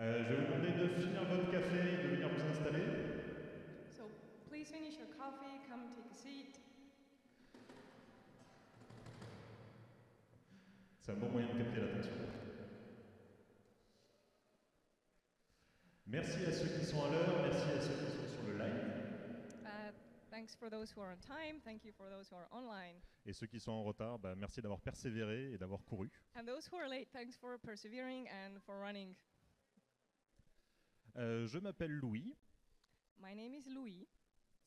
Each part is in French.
Je vais vous demander de finir votre café et de venir vous installer. So please finish your coffee, come take a seat. C'est un bon moyen de capter l'attention. Merci à ceux qui sont à l'heure, merci à ceux qui sont sur le live. Thanks for those who are on time, thank you for those who are online. Et ceux qui sont en retard, merci d'avoir persévéré et d'avoir couru. And those who are late, thanks for persevering and for running. Je m'appelle Louis. My name is Louis.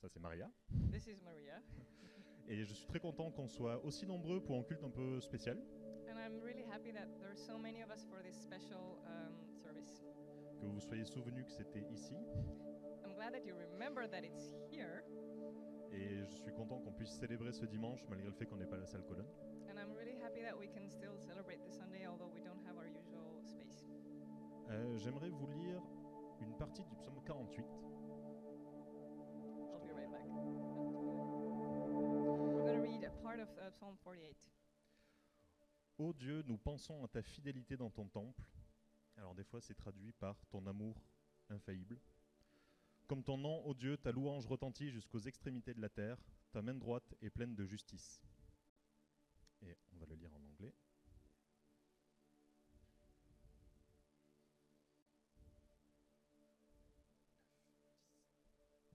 Ça c'est Maria. This is Maria. Et je suis très content qu'on soit aussi nombreux pour un culte un peu spécial. And I'm really happy that there are so many of us for this special service. Que vous soyez souvenus que c'était ici. I'm glad that you remember that it's here. Et je suis content qu'on puisse célébrer ce dimanche malgré le fait qu'on n'ait pas la salle colonne. And I'm really happy that we can still celebrate this Sunday although we don't have our usual space. J'aimerais vous lire une partie du psaume 48. I'll be right back. We're going to read a part of Psalm 48. Ô Dieu, nous pensons à ta fidélité dans ton temple. Alors des fois c'est traduit par ton amour infaillible. Comme ton nom, ô Dieu, ta louange retentit jusqu'aux extrémités de la terre, ta main droite est pleine de justice. Et on va le lire en anglais.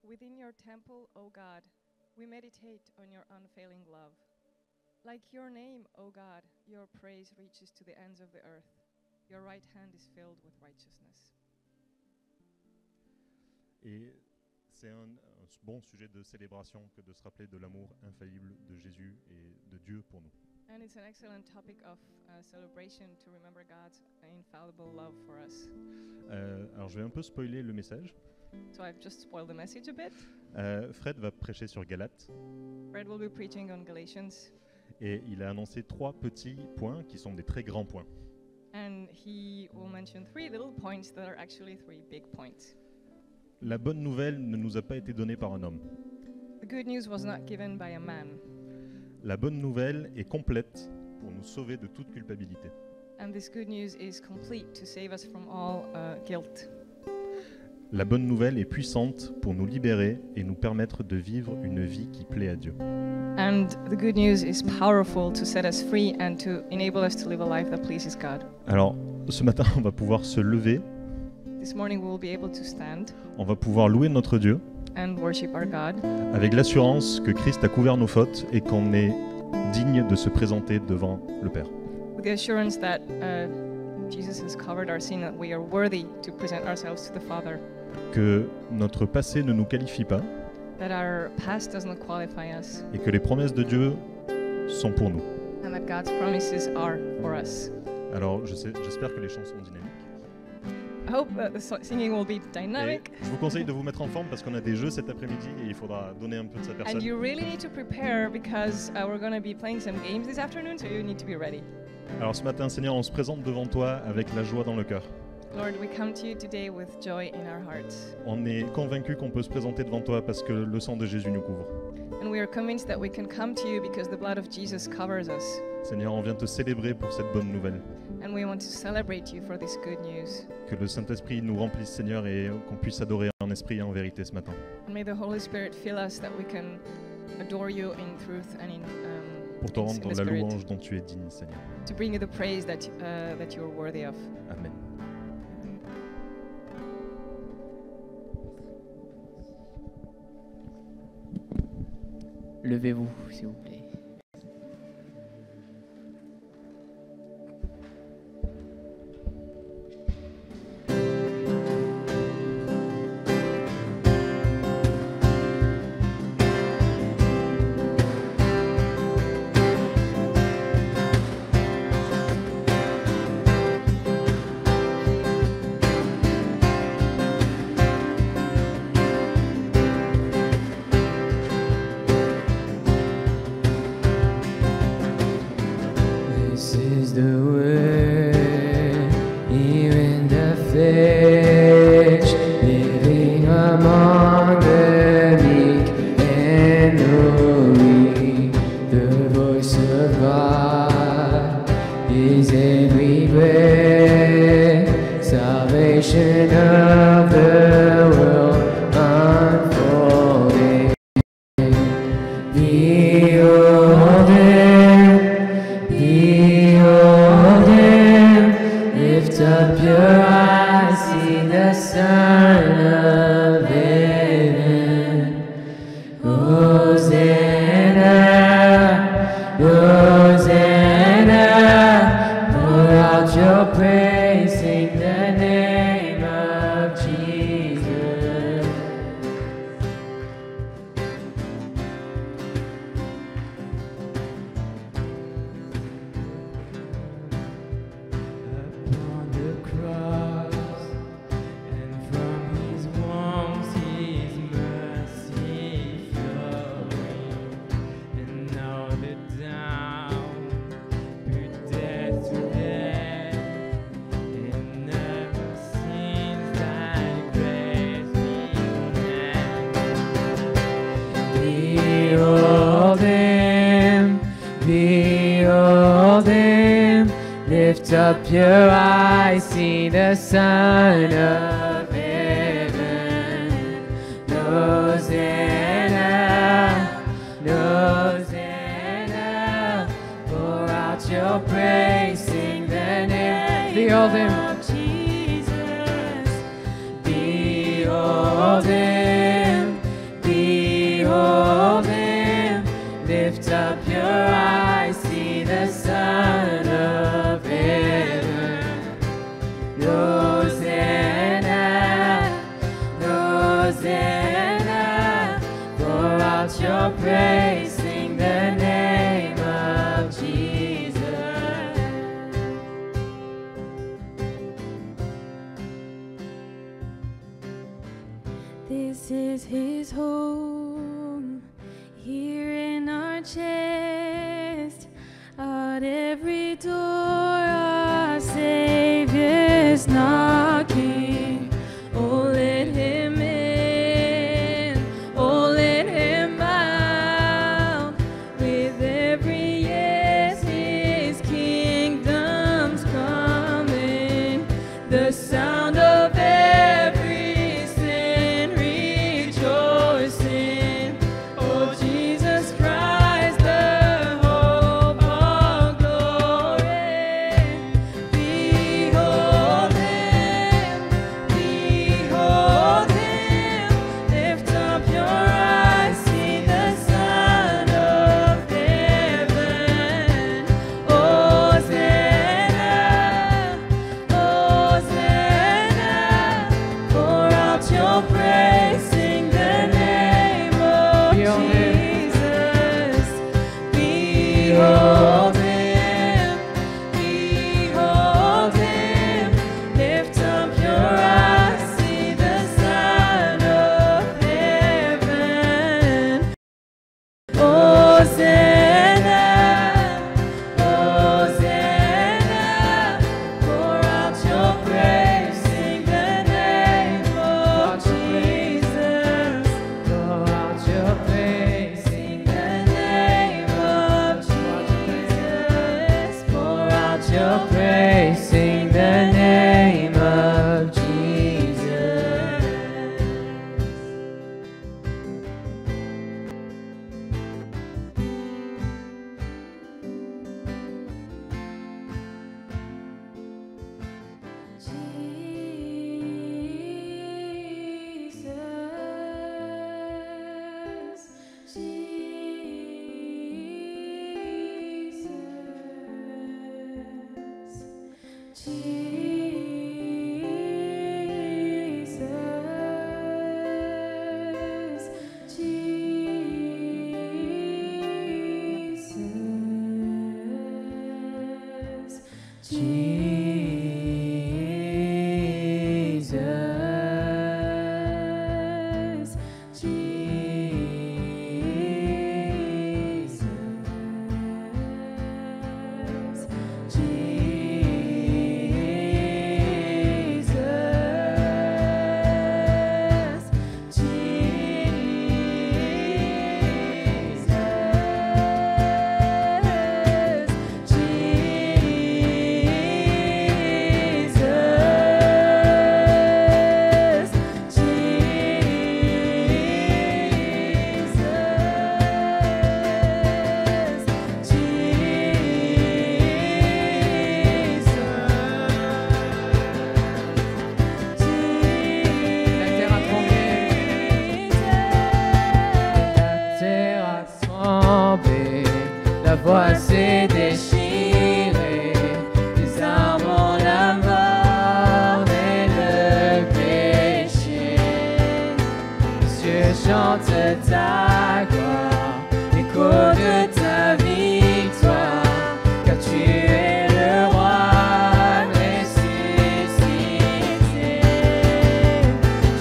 Within your temple, O God, we meditate on your unfailing love. Like your name, O God, your praise reaches to the ends of the earth. Your right hand is filled with righteousness. Et c'est un bon sujet de célébration que de se rappeler de l'amour infaillible de Jésus et de Dieu pour nous. And it's an excellent topic of celebration to remember God's infallible love for us. Alors je vais un peu spoiler le message. So I've just spoiled the message a bit. Fred va prêcher sur Galates. Fred will be preaching on Galatians. Et il a annoncé 3 petits points qui sont des très grands points. And he will mention 3 little points that are actually 3 big points. La bonne nouvelle ne nous a pas été donnée par un homme. The good news was not given by a man. La bonne nouvelle est complète pour nous sauver de toute culpabilité. And this good news is complete to save us from all guilt. La bonne nouvelle est puissante pour nous libérer et nous permettre de vivre une vie qui plaît à Dieu. And the good news is powerful to set us free and to enable us to live a life that pleases God. Alors, ce matin, on va pouvoir se lever, This morning we will be able to stand on va pouvoir louer notre Dieu and worship our God avec l'assurance que Christ a couvert nos fautes et qu'on est digne de se présenter devant le Père. with the assurance that Jesus has covered our sin, that we are worthy to present ourselves to the Father, Que notre passé ne nous qualifie pas that our past does not qualify us, et que les promesses de Dieu sont pour nous. and that God's promises are for us. Alors, j'espère que les chants sont dynamiques. I hope that the singing will be Et dynamic. je vous conseille de vous mettre en forme parce qu'on a des jeux cet après-midi et il faudra donner un peu de sa personne. And you really need to prepare because we're going to be playing some games this afternoon, so you need to be ready. Alors ce matin, Seigneur, on se présente devant toi avec la joie dans le cœur. Lord, we come to you today with joy in our hearts. On est convaincu qu'on peut se présenter devant toi parce que le sang de Jésus nous couvre. And we are convinced that we can come to you because the blood of Jesus covers us. Seigneur, on vient te célébrer pour cette bonne nouvelle. And we want to celebrate you for this good news. Que le Saint-Esprit nous remplisse, Seigneur, et qu'on puisse adorer en esprit et en vérité ce matin. And may the Holy Spirit fill us that we can adore you in truth and in Pour te in rendre the la Spirit, louange dont tu es digne, Seigneur. to bring you the praise that you are worthy of. Amen. Levez-vous, s'il vous plaît. This is the word, here in the flesh, living among the meek and lowly. The voice of God is everywhere. Salvation of the world unfolding. Behold him, lift up your eyes, see the Son of Heaven. Hosanna, Hosanna, pour out your praise, sing the name of Jesus. Upon the cross, and from his wounds his mercy flowing, and now the down put death to death, and never since thy grace began. Behold him, lift up your eyes, see the Son of Heaven. Hosanna, Hosanna, pour out your praise, sing the name. Behold him, Jesus. Behold him, lift up your eyes, see the Son of Heaven. Hosanna, Hosanna, pour out your praise, sing the name of Jesus. This is his home, here in our chest, at every door our Savior's knocking. Oh, let him in, oh, let him out. With every yes, his kingdom's coming. The sound of every sin rejoicing. Oh, Jesus Christ, the hope of glory. Behold him, lift up your eyes, see the Son of Heaven. Hosanna, Hosanna, pour out your praise, sing the name of Jesus. Behold him, lift up your eyes, see the Son of Heaven. Hosanna, Hosanna, pour out your praise, sing the name of Jesus. pour out your praise, Sing the name of Jesus. Pour out your praise, sing the name of Jesus. chante ta gloire, l'écho de ta victoire, car tu es le roi ressuscité.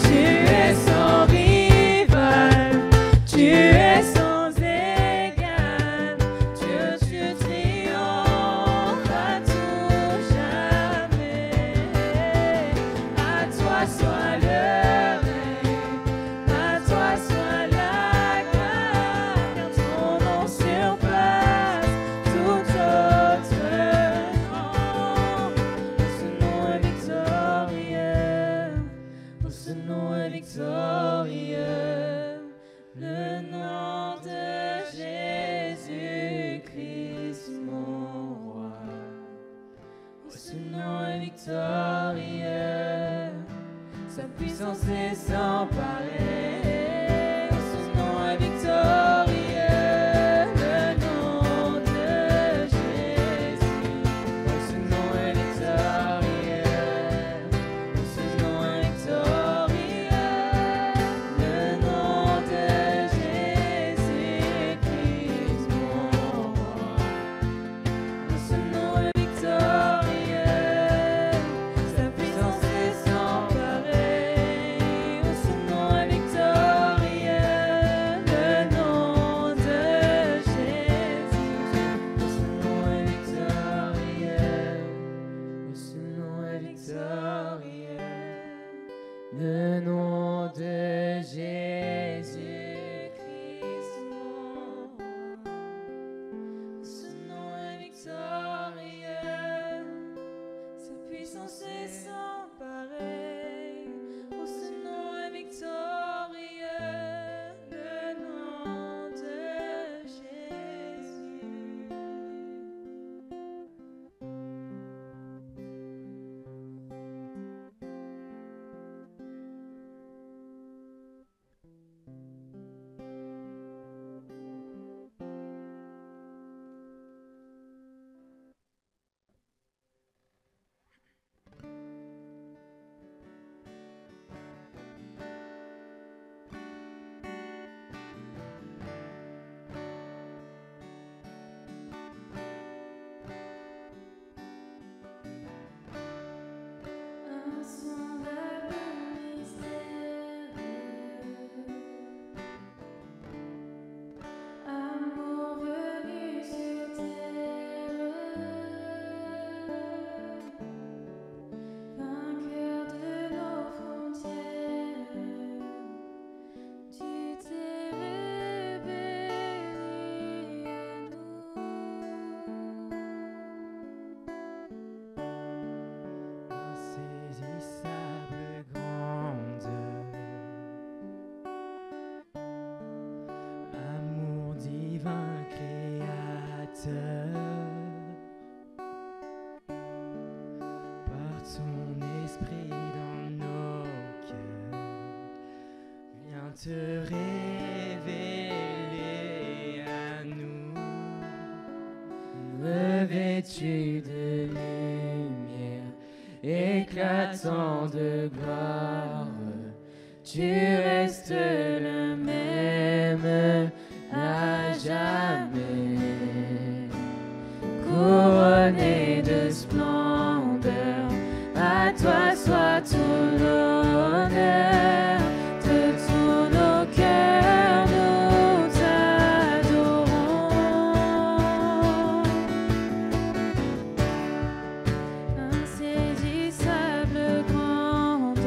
Tu es sans rival, tu es sans égal, Dieu, tu triomphes à tout jamais. À toi soit le règne, à toi soit la gloire, car ton nom surpasse tout autre nom. Ce nom est victorieux, ce nom est victorieux, le nom de Jésus-Christ mon roi. Ce nom est victorieux, sa puissance est sans pareil. Ce nom est victorieux, le nom de Jésus. Ce nom est victorieux, ce nom est victorieux, le nom de Jésus-Christ mon roi. Ce nom est victorieux, sa puissance est sans pareil. Ce nom est victorieux, le nom de Jésus. Ce nom est victorieux, ce nom est victorieux, le nom de Jésus-Christ mon roi. Ce nom est victorieux, sa puissance est sans pareil. Ce nom est victorieux, le nom de Jésus. Insondable mystère, amour venu sur terre, vainqueur de nos frontières, tu t'es révélé à nous. Insaisissable grandeur, amour divin créateur, par ton esprit dans nos cœurs, viens te révéler à nous, revêtu de lumière, éclatant de gloire, tu restes le même à jamais. Couronné de splendeur, à toi soit tout l'honneur, de tous nos cœurs nous t'adorons. Insaisissable grandeur,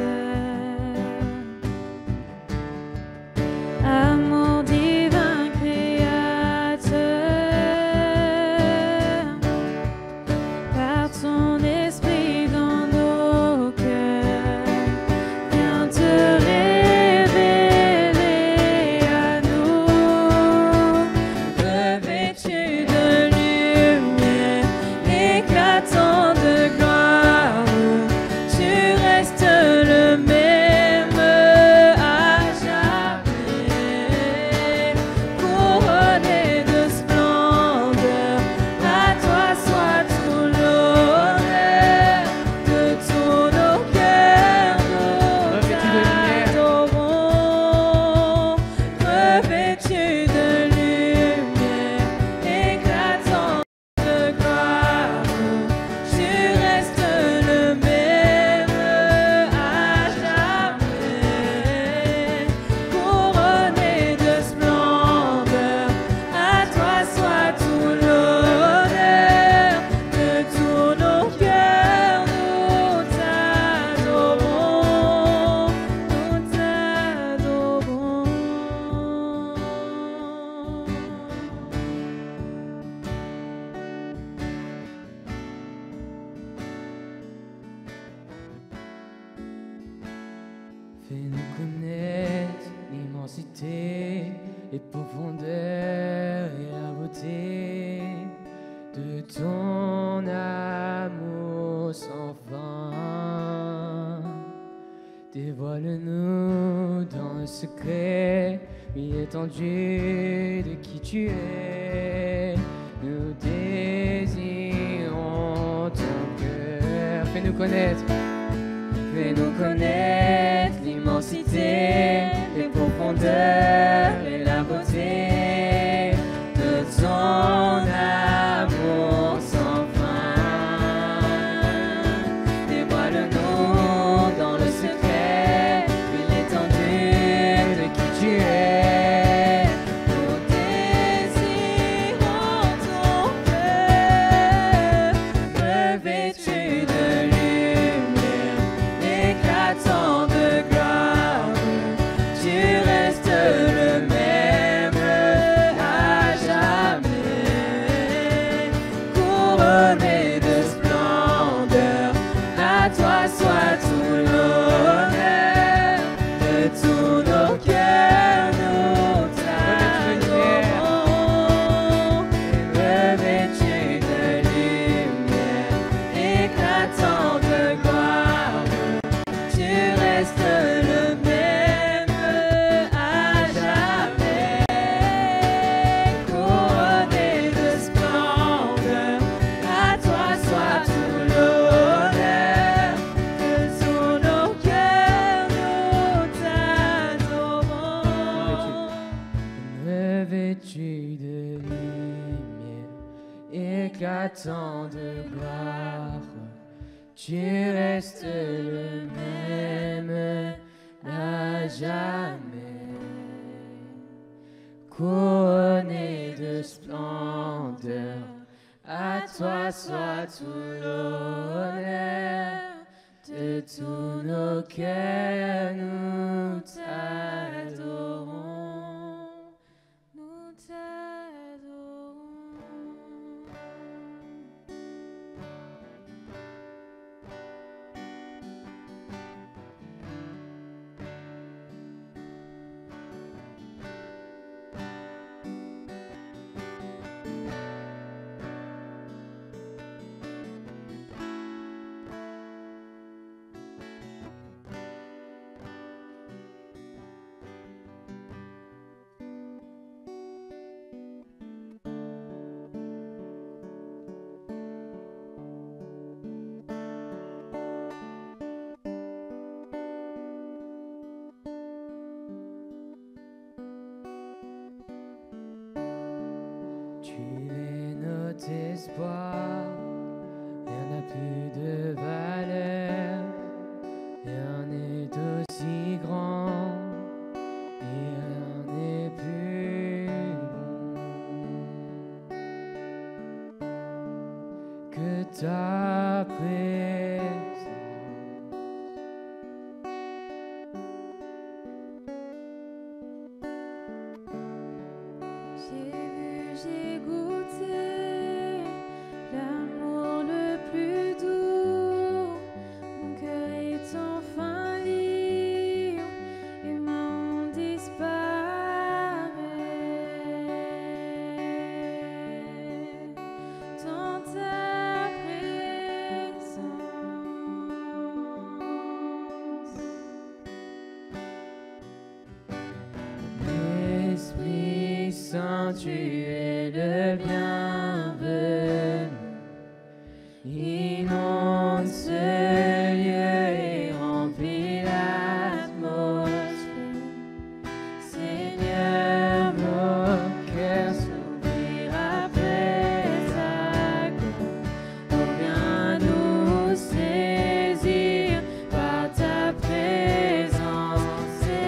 Fais-nous connaître l'immensité, les profondeurs et la beauté de ton amour sans fin. Dévoile-nous dans le secret, l'étendue de qui tu es. Nous désirons ton cœur. Fais-nous connaître l'immensité, les profondeurs et la beauté de ton amour sans fin. Dévoile-nous dans le secret, l'étendue de qui tu es. Nous désirons ton cœur, revêtu de lumière, éclatant de gloire. Tu restes le même à jamais, couronné de splendeur. À toi soit tout l'honneur, de tous nos cœurs nous t'adorons. Revêtu de lumière, éclatant de gloire. Tu restes le même à jamais, couronné de splendeur. À toi soit tout l'honneur, de tous nos cœurs nous t'adorons. Revêtu de lumière, éclatant de gloire. Tu restes le même à jamais, couronné de splendeur. À toi soit tout l'honneur, de tous nos cœurs nous t'adorons. Nous t'adorons. Tu es notre espoir, rien n'a plus de valeur, rien n'est aussi grand et rien n'est plus bon que ta présence. J'ai vu, j'ai goûté l'amour le plus doux. Mon cœur est enfin libre et ma honte disparaît. Dans ta présence, Esprit Saint, tu es le bienvenu. Inonde ce lieu et remplis l'atmosphère. Seigneur, nos cœurs s'ouvrirent après ta gloire. Oh, viens nous saisir par ta présence, Seigneur.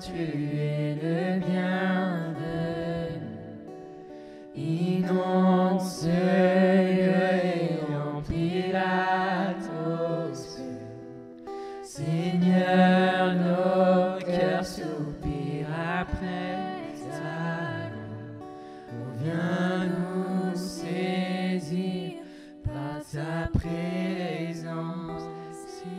tu es le bienvenu. Inonde ce lieu et remplis l'atmosphère. Seigneur, nos cœurs soupirent après ta gloire. Oh, viens nous saisir par ta présence, Seigneur.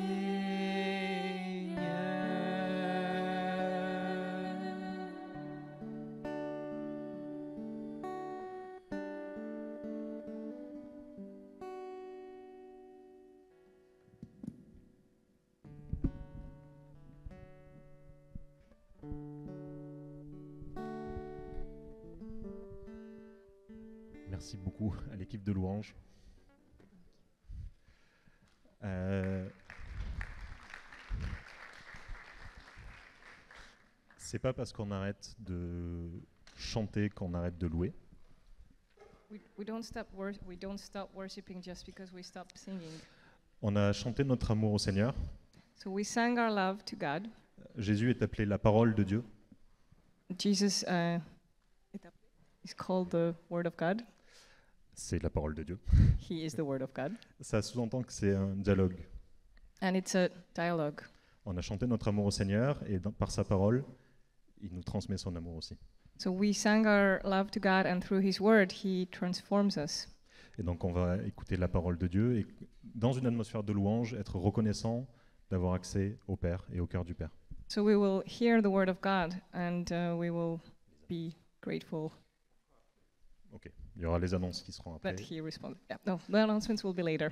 Merci beaucoup à l'équipe de louange. C'est pas parce qu'on arrête de chanter qu'on arrête de louer. We don't stop worshiping just because we stop singing. On a chanté notre amour au Seigneur. So we sang our love to God. Jésus est appelé la parole de Dieu. Jesus is called the Word of God. C'est la parole de Dieu. He is the Word of God. Ça sous-entend que c'est un dialogue. And it's a dialogue. On a chanté notre amour au Seigneur et par sa parole, il nous transmet son amour aussi. So we sang our love to God, and through His Word, He transforms us. Et donc on va écouter la parole de Dieu et dans une atmosphère de louange, être reconnaissant d'avoir accès au Père et au cœur du Père. So we will hear the Word of God, and we will be grateful Ok, il y aura les annonces qui seront après. that He responds. Yeah, no, the announcements will be later.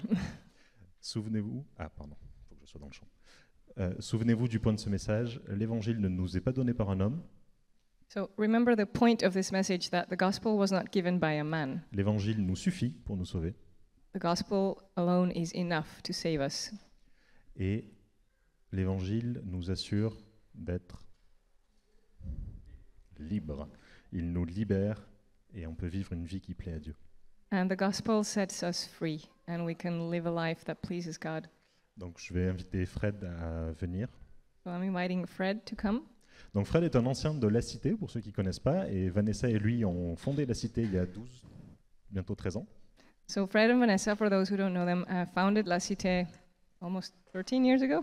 Souvenez-vous, pardon, il faut que je sois dans le champ. Souvenez-vous du point de ce message, l'évangile ne nous est pas donné par un homme, So remember the point of this message, that the gospel was not given by a man. l'évangile nous suffit pour nous sauver The gospel alone is enough to save us. et l'évangile nous assure d'être libres. Il nous libère et on peut vivre une vie qui plaît à Dieu. And the gospel sets us free, and we can live a life that pleases God. Donc je vais inviter Fred à venir. So I'm inviting Fred to come. Donc Fred est un ancien de La Cité, pour ceux qui ne connaissent pas, et Vanessa et lui ont fondé La Cité il y a 12, bientôt 13 ans. So Fred and Vanessa, for those who don't know them, founded La Cité almost 13 years ago.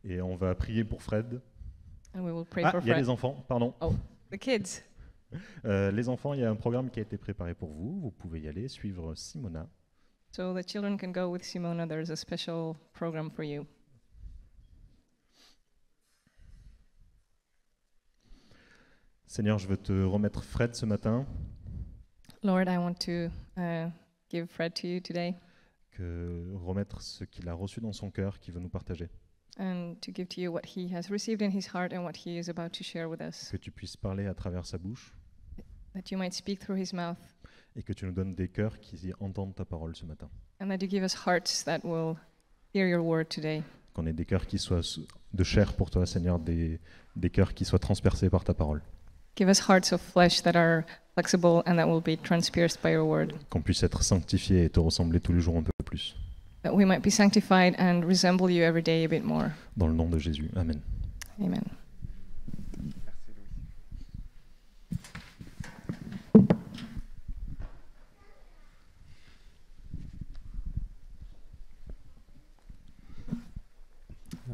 Et on va prier pour Fred. And we will pray Ah, for il y a Fred. les enfants, pardon. Oh, the kids. Les enfants, il y a un programme qui a été préparé pour vous. Vous pouvez y aller, suivre Simona. So the children can go with Simona. There's a special program for you. Seigneur, je veux te remettre Fred ce matin, Lord, I want to give Fred to you today, remettre ce qu'il a reçu dans son cœur, qu'il veut nous partager. and to give to you what he has received in his heart and what he is about to share with us, Que tu puisses parler à travers sa bouche that you might speak through his mouth, et que tu nous donnes des cœurs qui entendent ta parole ce matin. and that you give us hearts that will hear your word today. Qu'on ait des cœurs qui soient de chair pour toi, Seigneur, des cœurs qui soient transpercés par ta parole. Give us hearts of flesh that are flexible and that will be transpierced by your word, Qu'on puisse être sanctifiés et te ressembler tous les jours un peu plus. that we might be sanctified and resemble you every day a bit more. Dans le nom de Jésus. Amen. Amen.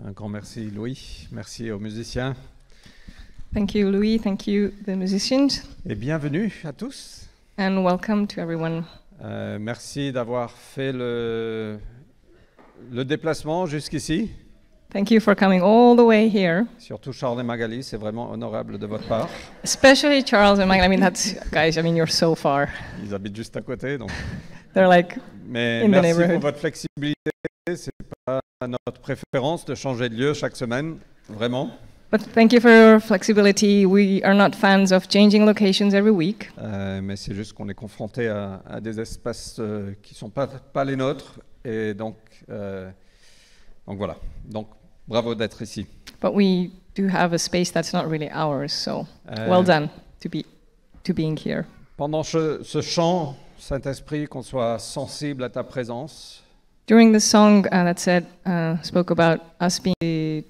Un grand merci Louis, merci aux musiciens Thank you, Louis. Thank you, the musicians, et bienvenue à tous. and welcome to everyone. Merci d'avoir fait le déplacement jusqu'ici, Thank you for coming all the way here, surtout Charles et Magali, c'est vraiment honorable de votre part. especially Charles and Mike. I mean, that's, guys, I mean, you're so far. Ils habitent juste à côté, donc. They're like, Mais In the merci neighborhood. pour votre flexibilité, c'est pas notre préférence de changer de lieu chaque semaine, vraiment. but thank you for your flexibility. We are not fans of changing locations every week, Mais c'est juste qu'on est confronté à des espaces qui ne sont pas les nôtres. Et donc voilà. Donc, bravo d'être ici. but we do have a space that's not really ours. So Euh, well done to being here. Pendant ce chant, Saint-Esprit, qu'on soit sensible à ta présence, During the song that spoke about us being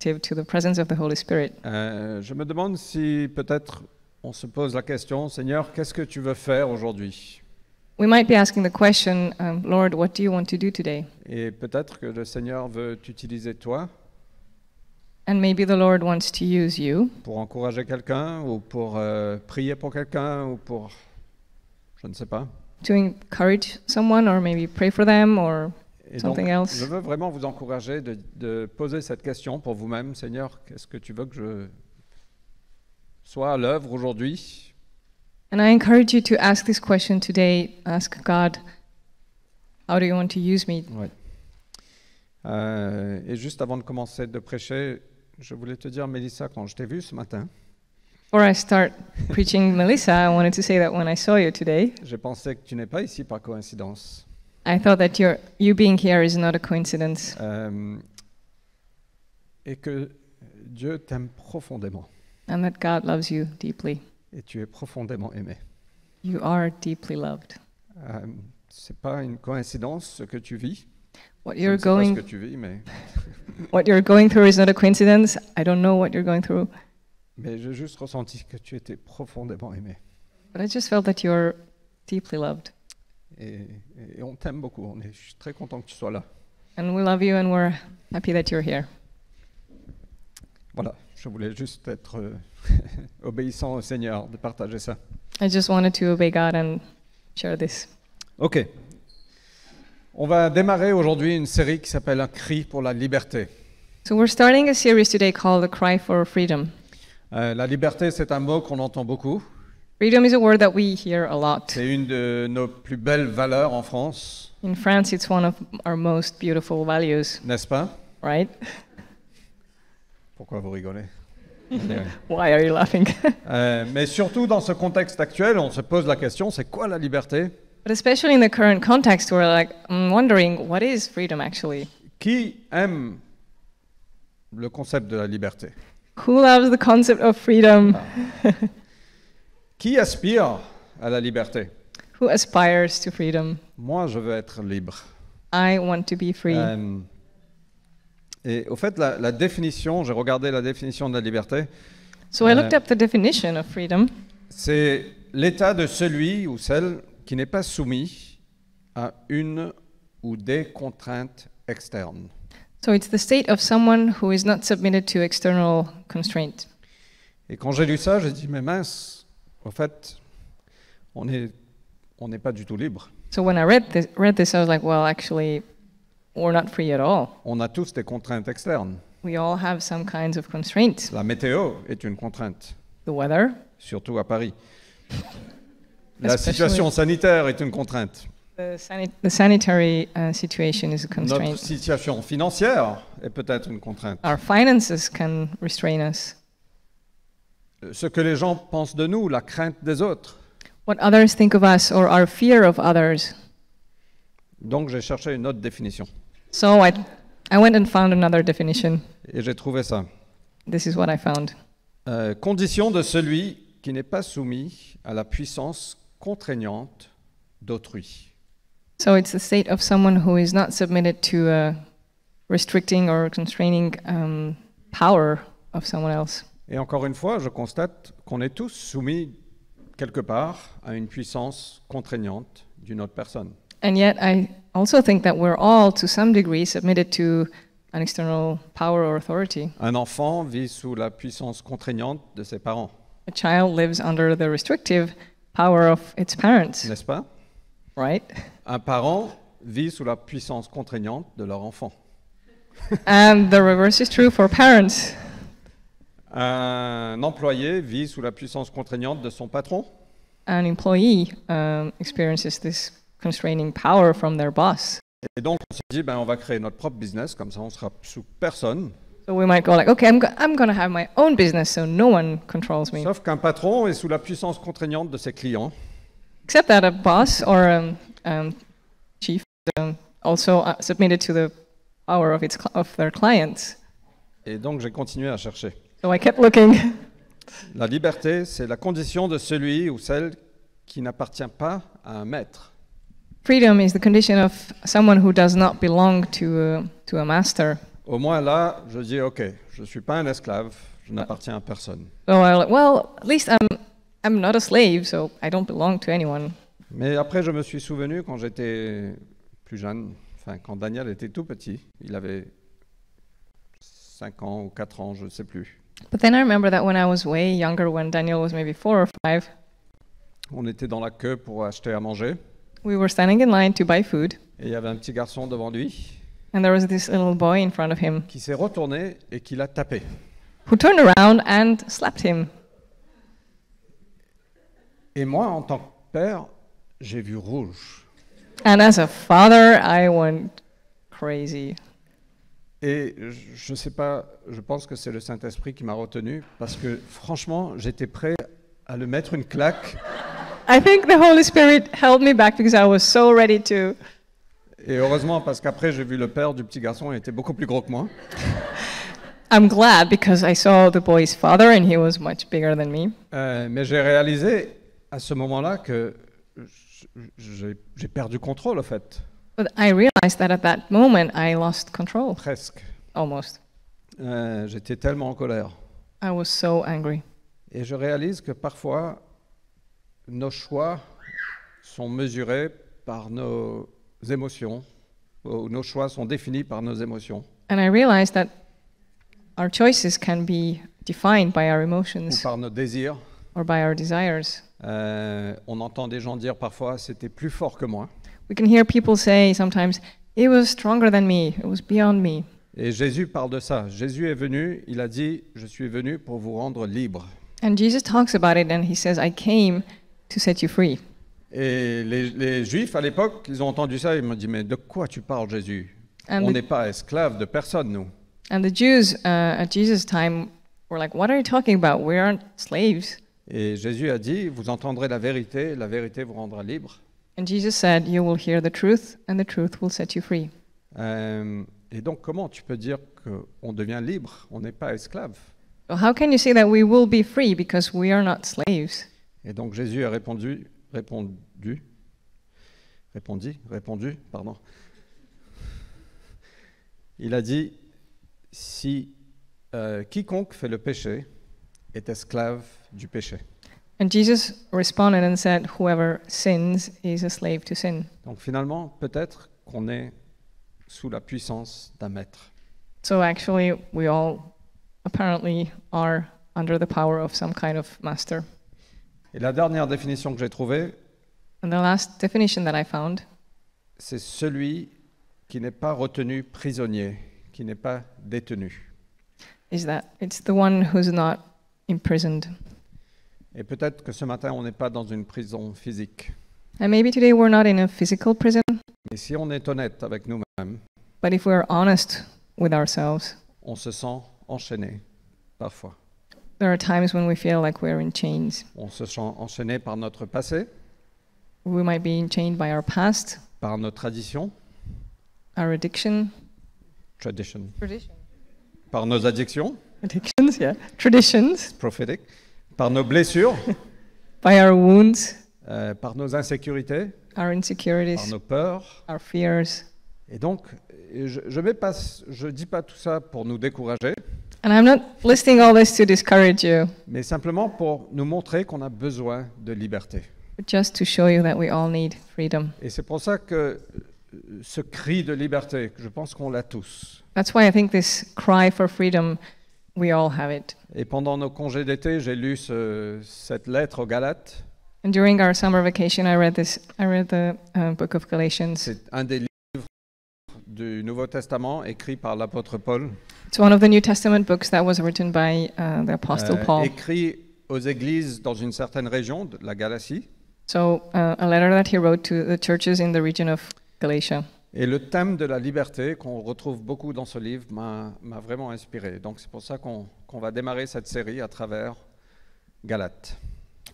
to the presence of the Holy Spirit. Je me demande si peut-être on se pose la question, Seigneur, qu'est-ce que tu veux faire aujourd'hui? We might be asking the question, Lord, what do you want to do today? Et peut-être que le Seigneur veut t'utiliser toi And maybe the Lord wants to use you pour encourager quelqu'un ou pour prier pour quelqu'un ou pour, je ne sais pas. to encourage someone or maybe pray for them or Et donc, something else. je veux vraiment vous encourager de poser cette question pour vous-même, Seigneur, qu'est-ce que tu veux que je sois à l'œuvre aujourd'hui? And I encourage you to ask this question today. Ask God, how do you want to use me? Ouais. Et juste avant de commencer de prêcher, je voulais te dire, Mélissa, quand je t'ai vue ce matin, Before I start preaching, Melissa, I wanted to say that when I saw you today, j'ai pensé que tu n'es pas ici par coïncidence. I thought that you being here is not a coincidence, Et que Dieu t'aime profondément. and that God loves you deeply. Et tu es profondément aimé. You are deeply loved. C'est pas une coïncidence ce que tu vis. What Je you're ne sais pas ce que going, tu vis, what you're going through is not a coincidence. I don't know what you're going through, mais j'ai juste ressenti que tu étais profondément aimé. but I just felt that you're deeply loved, Et on t'aime beaucoup. Je suis très content que tu sois là. and we love you, and we're happy that you're here. Voilà, je voulais juste être obéissant au Seigneur, de partager ça. I just wanted to obey God and share this. Ok. On va démarrer aujourd'hui une série qui s'appelle Un cri pour la liberté. So we're starting a series today called The Cry for Freedom. La liberté, c'est un mot qu'on entend beaucoup. Freedom is a word that we hear a lot. C'est une de nos plus belles valeurs en France, In France, it's one of our most beautiful values, n'est-ce pas? right? Pourquoi vous rigolez? Why are you laughing? Mais surtout dans ce contexte actuel, on se pose la question, c'est quoi la liberté? But especially in the current context, we're like wondering, what is freedom actually? Qui aime le concept de la liberté? Who loves the concept of freedom? Qui aspire à la liberté? Who aspires to freedom? Moi, je veux être libre. I want to be free. Et au fait, la définition, j'ai regardé la définition de la liberté, So I looked up the definition of freedom. c'est l'état de celui ou celle qui n'est pas soumis à une ou des contraintes externes. So it's the state of someone who is not submitted to external constraint. Et quand j'ai lu ça, j'ai dit, mais mince, au fait, on n'est pas du tout libre. So when I read this, I was like, well, actually, we're not free at all. On a tous des contraintes externes. We all have some kinds of constraints. La météo est une contrainte, The weather, surtout à Paris. La Especially- situation sanitaire est une contrainte. the sanitary situation is a Notre constraint. situation financière est peut-être une contrainte. Our finances can restrain us. Ce que les gens pensent de nous, la crainte des autres. What others think of us or our fear of others. Donc j'ai cherché une autre définition. So I went and found another definition. Et j'ai trouvé ça. This is what I found. Condition de celui qui n'est pas soumis à la puissance contraignante d'autrui. So it's the state of someone who is not submitted to a restricting or constraining power of someone else. Et encore une fois, je constate qu'on est tous soumis quelque part à une puissance contraignante d'une autre personne. And yet I also think that we're all, to some degree, submitted to an external power or authority. Un enfant vit sous la puissance contraignante de ses parents, A child lives under the restrictive power of its parents, n'est-ce pas? right? Un parent vit sous la puissance contraignante de leur enfant. And the reverse is true for parents. Un employé vit sous la puissance contraignante de son patron. An employee experiences this constraining power from their boss. Et donc on se dit, ben, on va créer notre propre business, comme ça on sera sous personne. So we might go like, okay, I'm going to have my own business, so no one controls me. Sauf qu'un patron est sous la puissance contraignante de ses clients. Except that a boss or chief also submitted to the power of their clients. Et donc j'ai continué à chercher. So I kept looking. La liberté, c'est la condition de celui ou celle qui n'appartient pas à un maître. Freedom is the condition of someone who does not belong to a master. Au moins là, je dis, ok, je ne suis pas un esclave, je n'appartiens à personne. So I was like, well, at least I'm not a slave, so I don't belong to anyone. Mais après, je me suis souvenu quand j'étais plus jeune, enfin quand Daniel était tout petit, il avait 5 ans ou 4 ans, je ne sais plus. But then I remember that when I was way younger, when Daniel was maybe 4 or 5, On était dans la queue pour acheter à manger we were standing in line to buy food, et il y avait un petit garçon devant lui and there was this little boy in front of him qui s'est retourné et qui l'a tapé. who turned around and slapped him. Et moi, en tant que père, j'ai vu rouge. And as a father, I went crazy. Et je ne sais pas, je pense que c'est le Saint-Esprit qui m'a retenu parce que franchement, j'étais prêt à le mettre une claque. I think the Holy Spirit held me back because I was so ready to. Et heureusement, parce qu'après, j'ai vu le père du petit garçon, il était beaucoup plus gros que moi. I'm glad because I saw the boy's father and he was much bigger than me. Mais j'ai réalisé à ce moment-là que j'ai perdu contrôle, en fait, But I realized that at that moment I lost control, presque. almost. J'étais tellement en colère. I was so angry. Et je réalise que parfois, nos choix sont mesurés par nos émotions, ou nos choix sont définis par nos émotions, And I realized that our choices can be defined by our ou emotions par nos désirs. or by our desires. On entend des gens dire parfois, c'était plus fort que moi. We can hear people say sometimes, it was stronger than me, it was beyond me. Et Jésus parle de ça. Jésus est venu, il a dit, je suis venu pour vous rendre libre. And Jesus talks about it and he says, I came to set you free. Et les Juifs, à l'époque, ils ont entendu ça, ils m'ont dit, mais de quoi tu parles, Jésus? And On the- n'est pas esclaves de personne, nous. And the Jews at Jesus' time were like, what are you talking about? We aren't slaves. Et Jésus a dit, vous entendrez la vérité vous rendra libre. And Jesus said, you will hear the truth and the truth will set you free. Et donc, comment tu peux dire qu'on devient libre? On n'est pas esclave. So how can you say that we will be free because we are not slaves? Et donc Jésus a répondu, pardon. Il a dit, si quiconque fait le péché est esclave du péché. And Jesus responded and said, whoever sins is a slave to sin. Donc finalement, peut-être qu'on est sous la puissance d'un maître. So actually, we all apparently are under the power of some kind of master. Et la dernière définition que j'ai trouvée, And the last definition that I found c'est celui qui n'est pas retenu prisonnier, qui n'est pas détenu. is that it's the one who's not imprisoned. Et peut-être que ce matin, on n'est pas dans une prison physique. And maybe today we're not in a physical prison, Mais si on est honnête avec nous-mêmes, but if we're honest with ourselves, on se sent enchaîné parfois. there are times when we feel like we're in chains. On se sent enchaîné par notre passé, We might be chained by our past, par nos traditions, our addiction, par nos addictions, addictions, yeah, traditions, prophétiques, par nos blessures, by our wounds, par nos insécurités, our par insecurities, nos peurs. our fears. Et donc, je dis pas tout ça pour nous décourager, And I'm not listing all this to discourage you, mais simplement pour nous montrer qu'on a besoin de liberté. but just to show you that we all need freedom. Et c'est pour ça que ce cri de liberté, je pense qu'on l'a tous. That's why I think this cry for freedom, we all have it. Et pendant nos congés d'été, j'ai lu cette lettre aux Galates. And during our summer vacation, I read the book of Galatians. C'est un des livres du Nouveau Testament écrit par l'apôtre Paul, It's one of the New Testament books that was written by the Apostle Paul. écrit aux églises dans une certaine région, de la Galatie. So a letter that he wrote to the churches in the region of Galatia. Et le thème de la liberté, qu'on retrouve beaucoup dans ce livre, m'a vraiment inspiré. Donc c'est pour ça qu'on va démarrer cette série à travers Galates.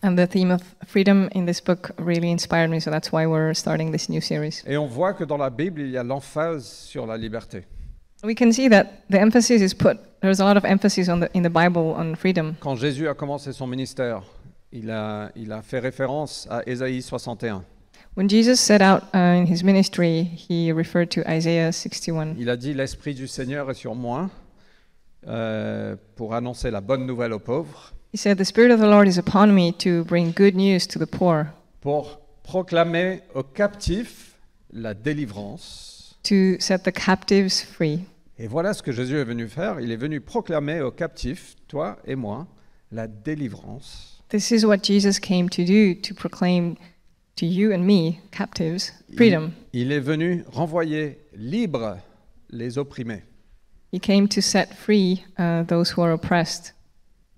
And the theme of freedom in this book really inspired me, so that's why we're starting this new series. Et on voit que dans la Bible, il y a l'emphase sur la liberté. We can see that the emphasis is put, there's a lot of emphasis in the Bible on freedom. Quand Jésus a commencé son ministère, il a fait référence à Ésaïe 61. When Jesus set out in his ministry, he referred to Isaiah 61. Il a dit, l'Esprit du Seigneur est sur moi pour annoncer la bonne nouvelle aux pauvres, He said, "The Spirit of the Lord is upon me to bring good news to the poor, pour proclamer aux captifs la délivrance. to set the captives free." Et voilà ce que Jésus est venu faire. Il est venu proclamer aux captifs, toi et moi, la délivrance. This is what Jesus came to do, to proclaim to you and me, captives, freedom. Il est venu renvoyer libres les opprimés. He came to set free those who are oppressed.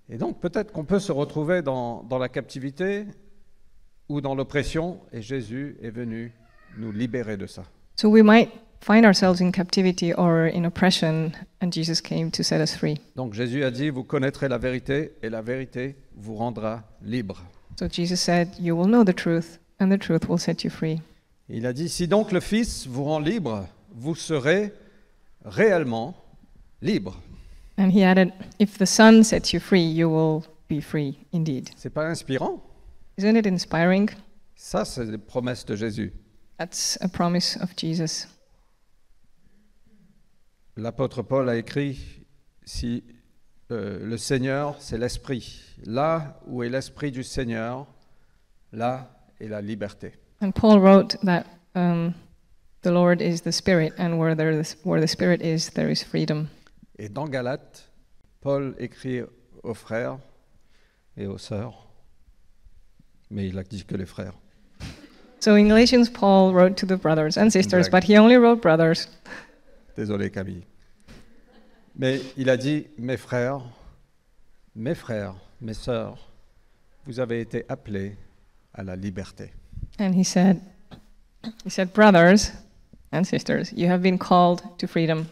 Et donc peut-être qu'on peut se retrouver dans la captivité ou dans l'oppression, et Jésus est venu nous libérer de ça. So we might find ourselves in captivity or in oppression, and Jesus came to set us free. Donc Jésus a dit, vous connaîtrez la vérité, et la vérité vous rendra libre. So Jesus said, "You will know the truth, and the truth will set you free." Il a dit, si donc le Fils vous rend libre, vous serez réellement libre. And he added, "If the Son sets you free, you will be free indeed." C'est pas inspirant? Isn't it inspiring? Ça, c'est les promesses de Jésus. That's a promise of Jesus. L'apôtre Paul a écrit, si le Seigneur, c'est l'Esprit. Là où est l'Esprit du Seigneur, là est la liberté. And Paul wrote that the Lord is the Spirit, and where the Spirit is, there is freedom. Et dans Galates, Paul écrit aux frères et aux sœurs, mais il a dit que les frères. So in Galatians, Paul wrote to the brothers and sisters, but he only wrote brothers. Désolé Camille. Mais il a dit, mes frères, mes sœurs, vous avez été appelés à la liberté. And he said, brothers and sisters, you have been called to freedom.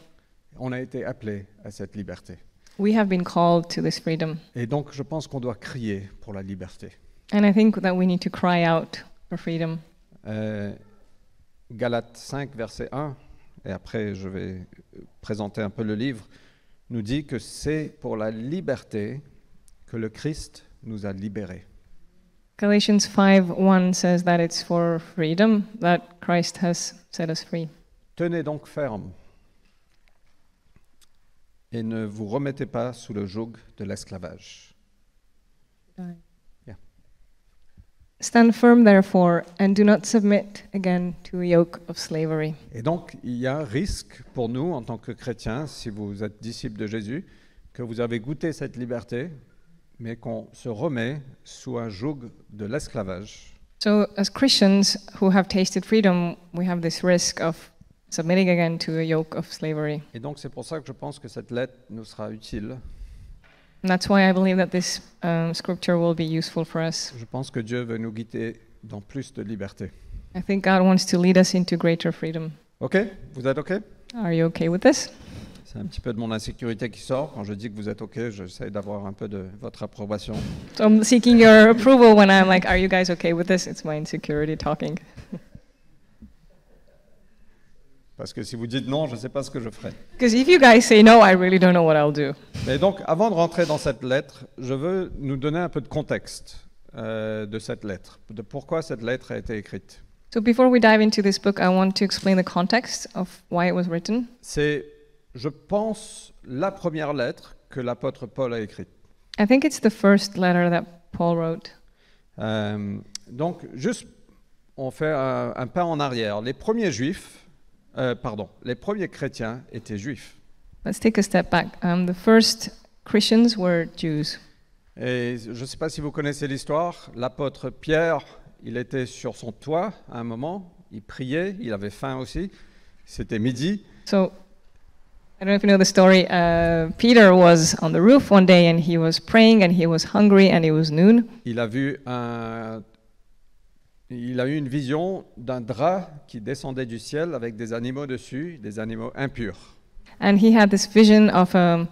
On a été appelés à cette liberté. We have been called to this freedom. Et donc je pense qu'on doit crier pour la liberté. And I think that we need to cry out for freedom. Galates 5, verset 1, et après je vais présenter un peu le livre, nous dit que c'est pour la liberté que le Christ nous a libérés. Galatians 5:1 says that it's for freedom that Christ has set us free. Tenez donc ferme et ne vous remettez pas sous le joug de l'esclavage. Stand firm, therefore, and do not submit again to a yoke of slavery. Et donc, il y a un risque pour nous, en tant que chrétiens, si vous êtes disciples de Jésus, que vous avez goûté cette liberté, mais qu'on se remet sous un joug de l'esclavage. So, as Christians who have tasted freedom, we have this risk of submitting again to a yoke of slavery. Et donc, c'est pour ça que je pense que cette lettre nous sera utile. And that's why I believe that this scripture will be useful for us. Je pense que Dieu veut nous guider dans plus de liberté. I think God wants to lead us into greater freedom. OK? Vous êtes OK? Are you okay with this? C'est un petit peu de mon insécurité qui sort. Quand je dis que vous êtes OK, j'essaie d'avoir un peu de votre approbation. So I'm seeking your approval when I'm like, are you guys okay with this? It's my insecurity talking. Parce que si vous dites non, je ne sais pas ce que je ferai. Because if you guys say no, I really don't know what I'll do. Mais donc, avant de rentrer dans cette lettre, je veux nous donner un peu de contexte de cette lettre, de pourquoi cette lettre a été écrite. So before we dive into this book, I want to explain the context of why it was written. C'est, je pense, la première lettre que l'apôtre Paul a écrite. I think it's the first letter that Paul wrote. Donc, juste, on fait un pas en arrière. Les premiers chrétiens étaient juifs. Let's take a step back. The first Christians were Jews. Et je ne sais pas si vous connaissez l'histoire, l'apôtre Pierre, il était sur son toit à un moment, il priait, il avait faim aussi, c'était midi. So, I don't know if you know the story. Peter was on the roof one day and he was praying and he was hungry and it was noon. Il a eu une vision d'un drap qui descendait du ciel avec des animaux dessus, des animaux impurs. And he had this vision of a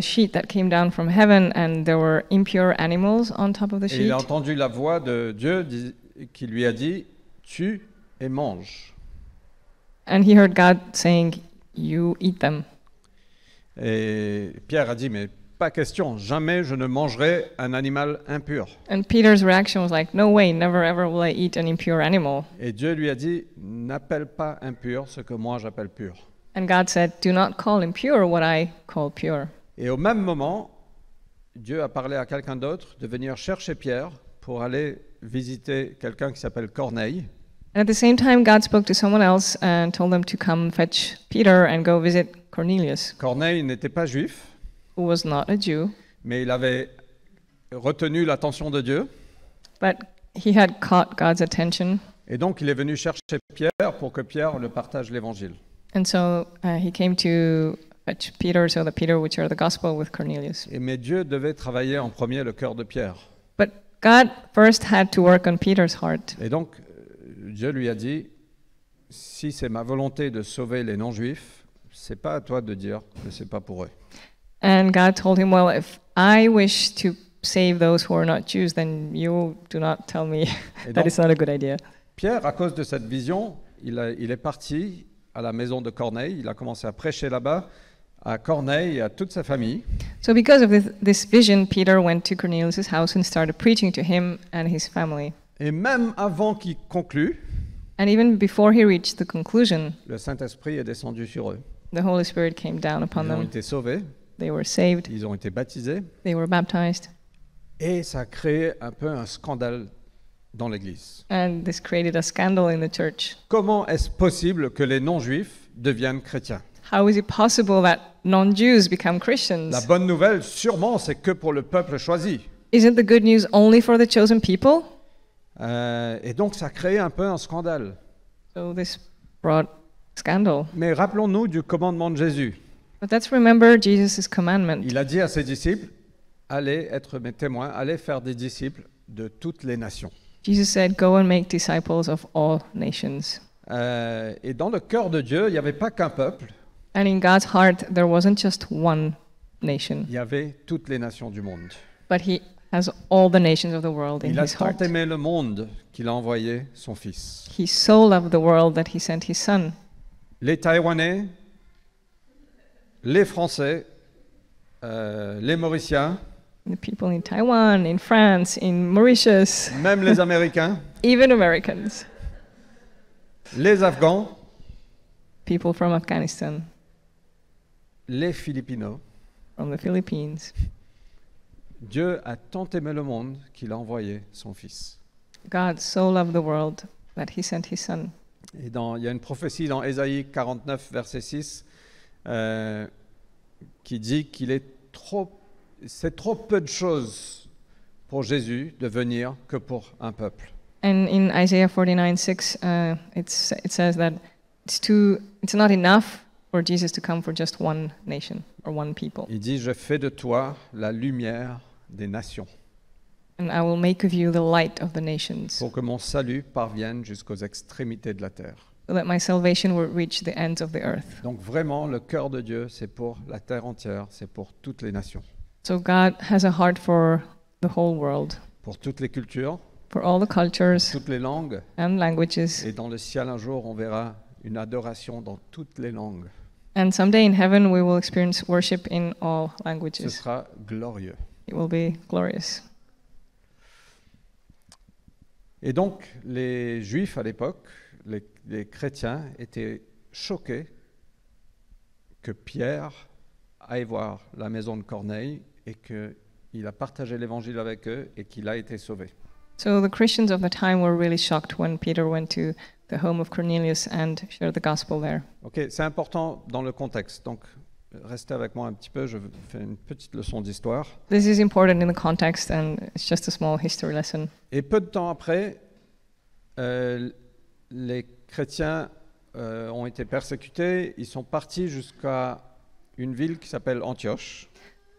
sheet that came down from heaven and there were impure animals on top of the Et il sheet. a entendu la voix de Dieu qui lui a dit « Tue et mange ». And he heard God saying, "You eat them." Et Pierre a dit « Mais pas question, jamais je ne mangerai un animal impur. And Peter's reaction was like, no way, never ever will I eat an impure animal. Et Dieu lui a dit, n'appelle pas impur ce que moi j'appelle pur. And God said, do not call impure what I call pure. Et au même moment, Dieu a parlé à quelqu'un d'autre de venir chercher Pierre pour aller visiter quelqu'un qui s'appelle Corneille. And at the same time, God spoke to someone else and told them to come fetch Peter and go visit Cornelius, Corneille n'était pas juif, who was not a Jew, mais il avait retenu l'attention de Dieu. but he had caught God's attention. Et donc il est venu chercher Pierre pour que Pierre le partage l'évangile. And so he came to fetch Peter so that Peter would share the gospel with Cornelius. Mais Dieu devait travailler en premier le cœur de Pierre. But God first had to work on Peter's heart. Et donc Dieu lui a dit, si c'est ma volonté de sauver les non-juifs, c'est pas à toi de dire que c'est pas pour eux. And God told him, well, if I wish to save those who are not Jews, then you do not tell me Et that donc, it's not a good idea. Pierre, à cause de cette vision, il est parti à la maison de Corneille, il a commencé à prêcher là-bas à Corneille et à toute sa famille. So because of this vision, Peter went to Cornelius' house and started preaching to him and his family. Et même avant qu'il conclue, And even before he reached the conclusion, le Saint-Esprit est descendu sur eux. the Holy Spirit came down upon Ils ont them. été sauvés, They were saved, ils ont été baptisés, they were baptized, et ça a créé un peu un scandale dans l'Église. and this created a scandal in the church. Comment est-ce possible que les non-juifs deviennent chrétiens? How is it possible that non-Jews become La Christians? bonne nouvelle, sûrement, c'est que pour le peuple choisi. Isn't the good news only for the chosen people? Et donc, ça a créé un peu un scandale. So this brought scandal. Mais rappelons-nous du commandement de Jésus. But let's remember Jesus' commandment. Il a dit à ses disciples, allez être mes témoins, allez faire des disciples de toutes les nations. Jesus said, go and make disciples of all nations. Et dans le cœur de Dieu, il n'y avait pas qu'un peuple, And in God's heart, there wasn't just one nation, il y avait toutes les nations du monde. but he has all the nations of the world in Il a his tant heart. aimé le monde qu'il a envoyé son Fils. He so loved the world that he sent his son. Les Taïwanais, les Français, les Mauriciens, The people in Taiwan, in France, in Mauritius, même les Américains, even Americans, les Afghans, people from Afghanistan, les Philippinos. from the Philippines. Dieu a tant aimé le monde qu'il a envoyé son Fils. God so loved the world that he sent his son. Et il y a une prophétie dans Ésaïe 49, verset 6, qui dit c'est trop peu de choses pour Jésus de venir que pour un peuple. And in Isaiah 49:6, it says that it's not enough for Jesus to come for just one nation or one people. Il dit, je fais de toi la lumière des nations, And I will make of you the light of the nations, pour que mon salut parvienne jusqu'aux extrémités de la terre. so that my salvation will reach the ends of the earth. Donc vraiment, le cœur de Dieu, c'est pour la terre entière, c'est pour toutes les nations, So God has a heart for the whole world, pour toutes les cultures, for all the cultures toutes les langues. and languages. Et dans le ciel, un jour, on verra une adoration dans toutes les langues. And someday in heaven we will experience worship in all Ce languages. sera glorieux. It will be glorious. Et donc, les Juifs à l'époque, les chrétiens, étaient choqués que Pierre aille voir la maison de Corneille et qu'il a partagé l'évangile avec eux et qu'il a été sauvé. So the Christians of the time were really shocked when Peter went to the home of Cornelius and shared the gospel there. Ok, c'est important dans le contexte. Donc, restez avec moi un petit peu. Je fais une petite leçon d'histoire. This is important in the context, and it's just a small history lesson. Et peu de temps après, les chrétiens ont été persécutés. Ils sont partis jusqu'à une ville qui s'appelle Antioche.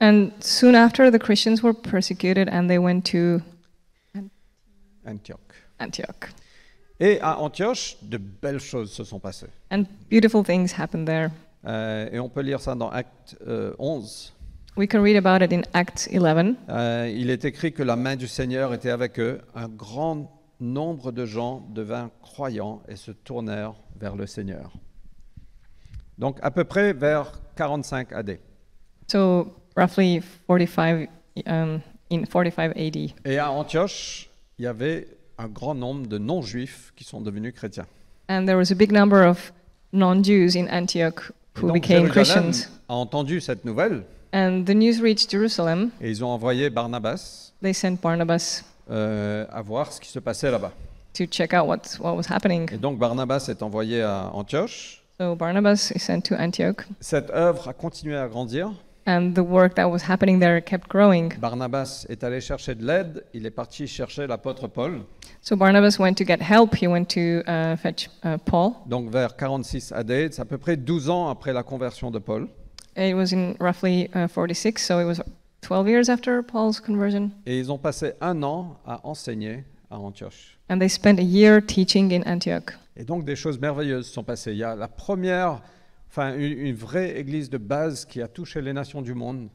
And soon after, the Christians were persecuted, and they went to Antioch. Et à Antioche, de belles choses se sont passées. And beautiful things happened there. Et on peut lire ça dans Actes 11. We can read about it in Acts 11. Il est écrit que la main du Seigneur était avec eux. Un grand nombre de gens devinrent croyants et se tournèrent vers le Seigneur. Donc à peu près vers 45 AD. So roughly 45 in 45 AD. Et à Antioche, il y avait un grand nombre de non-juifs qui sont devenus chrétiens. And there was a big number of non-Jews in Antioch Et who donc became Jérusalem Christians. a entendu cette nouvelle And the news reached Jerusalem. et ils ont envoyé Barnabas They sent Barnabas à voir ce qui se passait là-bas. to check out what was happening. Et donc Barnabas est envoyé à Antioche. So Barnabas is sent to Antioch. Cette œuvre a continué à grandir. And the work that was happening there kept growing. Barnabas est allé chercher de l'aide. Il est parti chercher l'apôtre Paul. So Barnabas went to get help. He went to fetch Paul. Donc vers 46 AD, c'est à peu près 12 ans après la conversion de Paul. It was in roughly 46, so it was 12 years after Paul's conversion. Et ils ont passé un an à enseigner à Antioche. And they spent a year teaching in Antioch. Et donc des choses merveilleuses sont passées. Il y a la première, une vraie église de base qui a touché les nations du monde,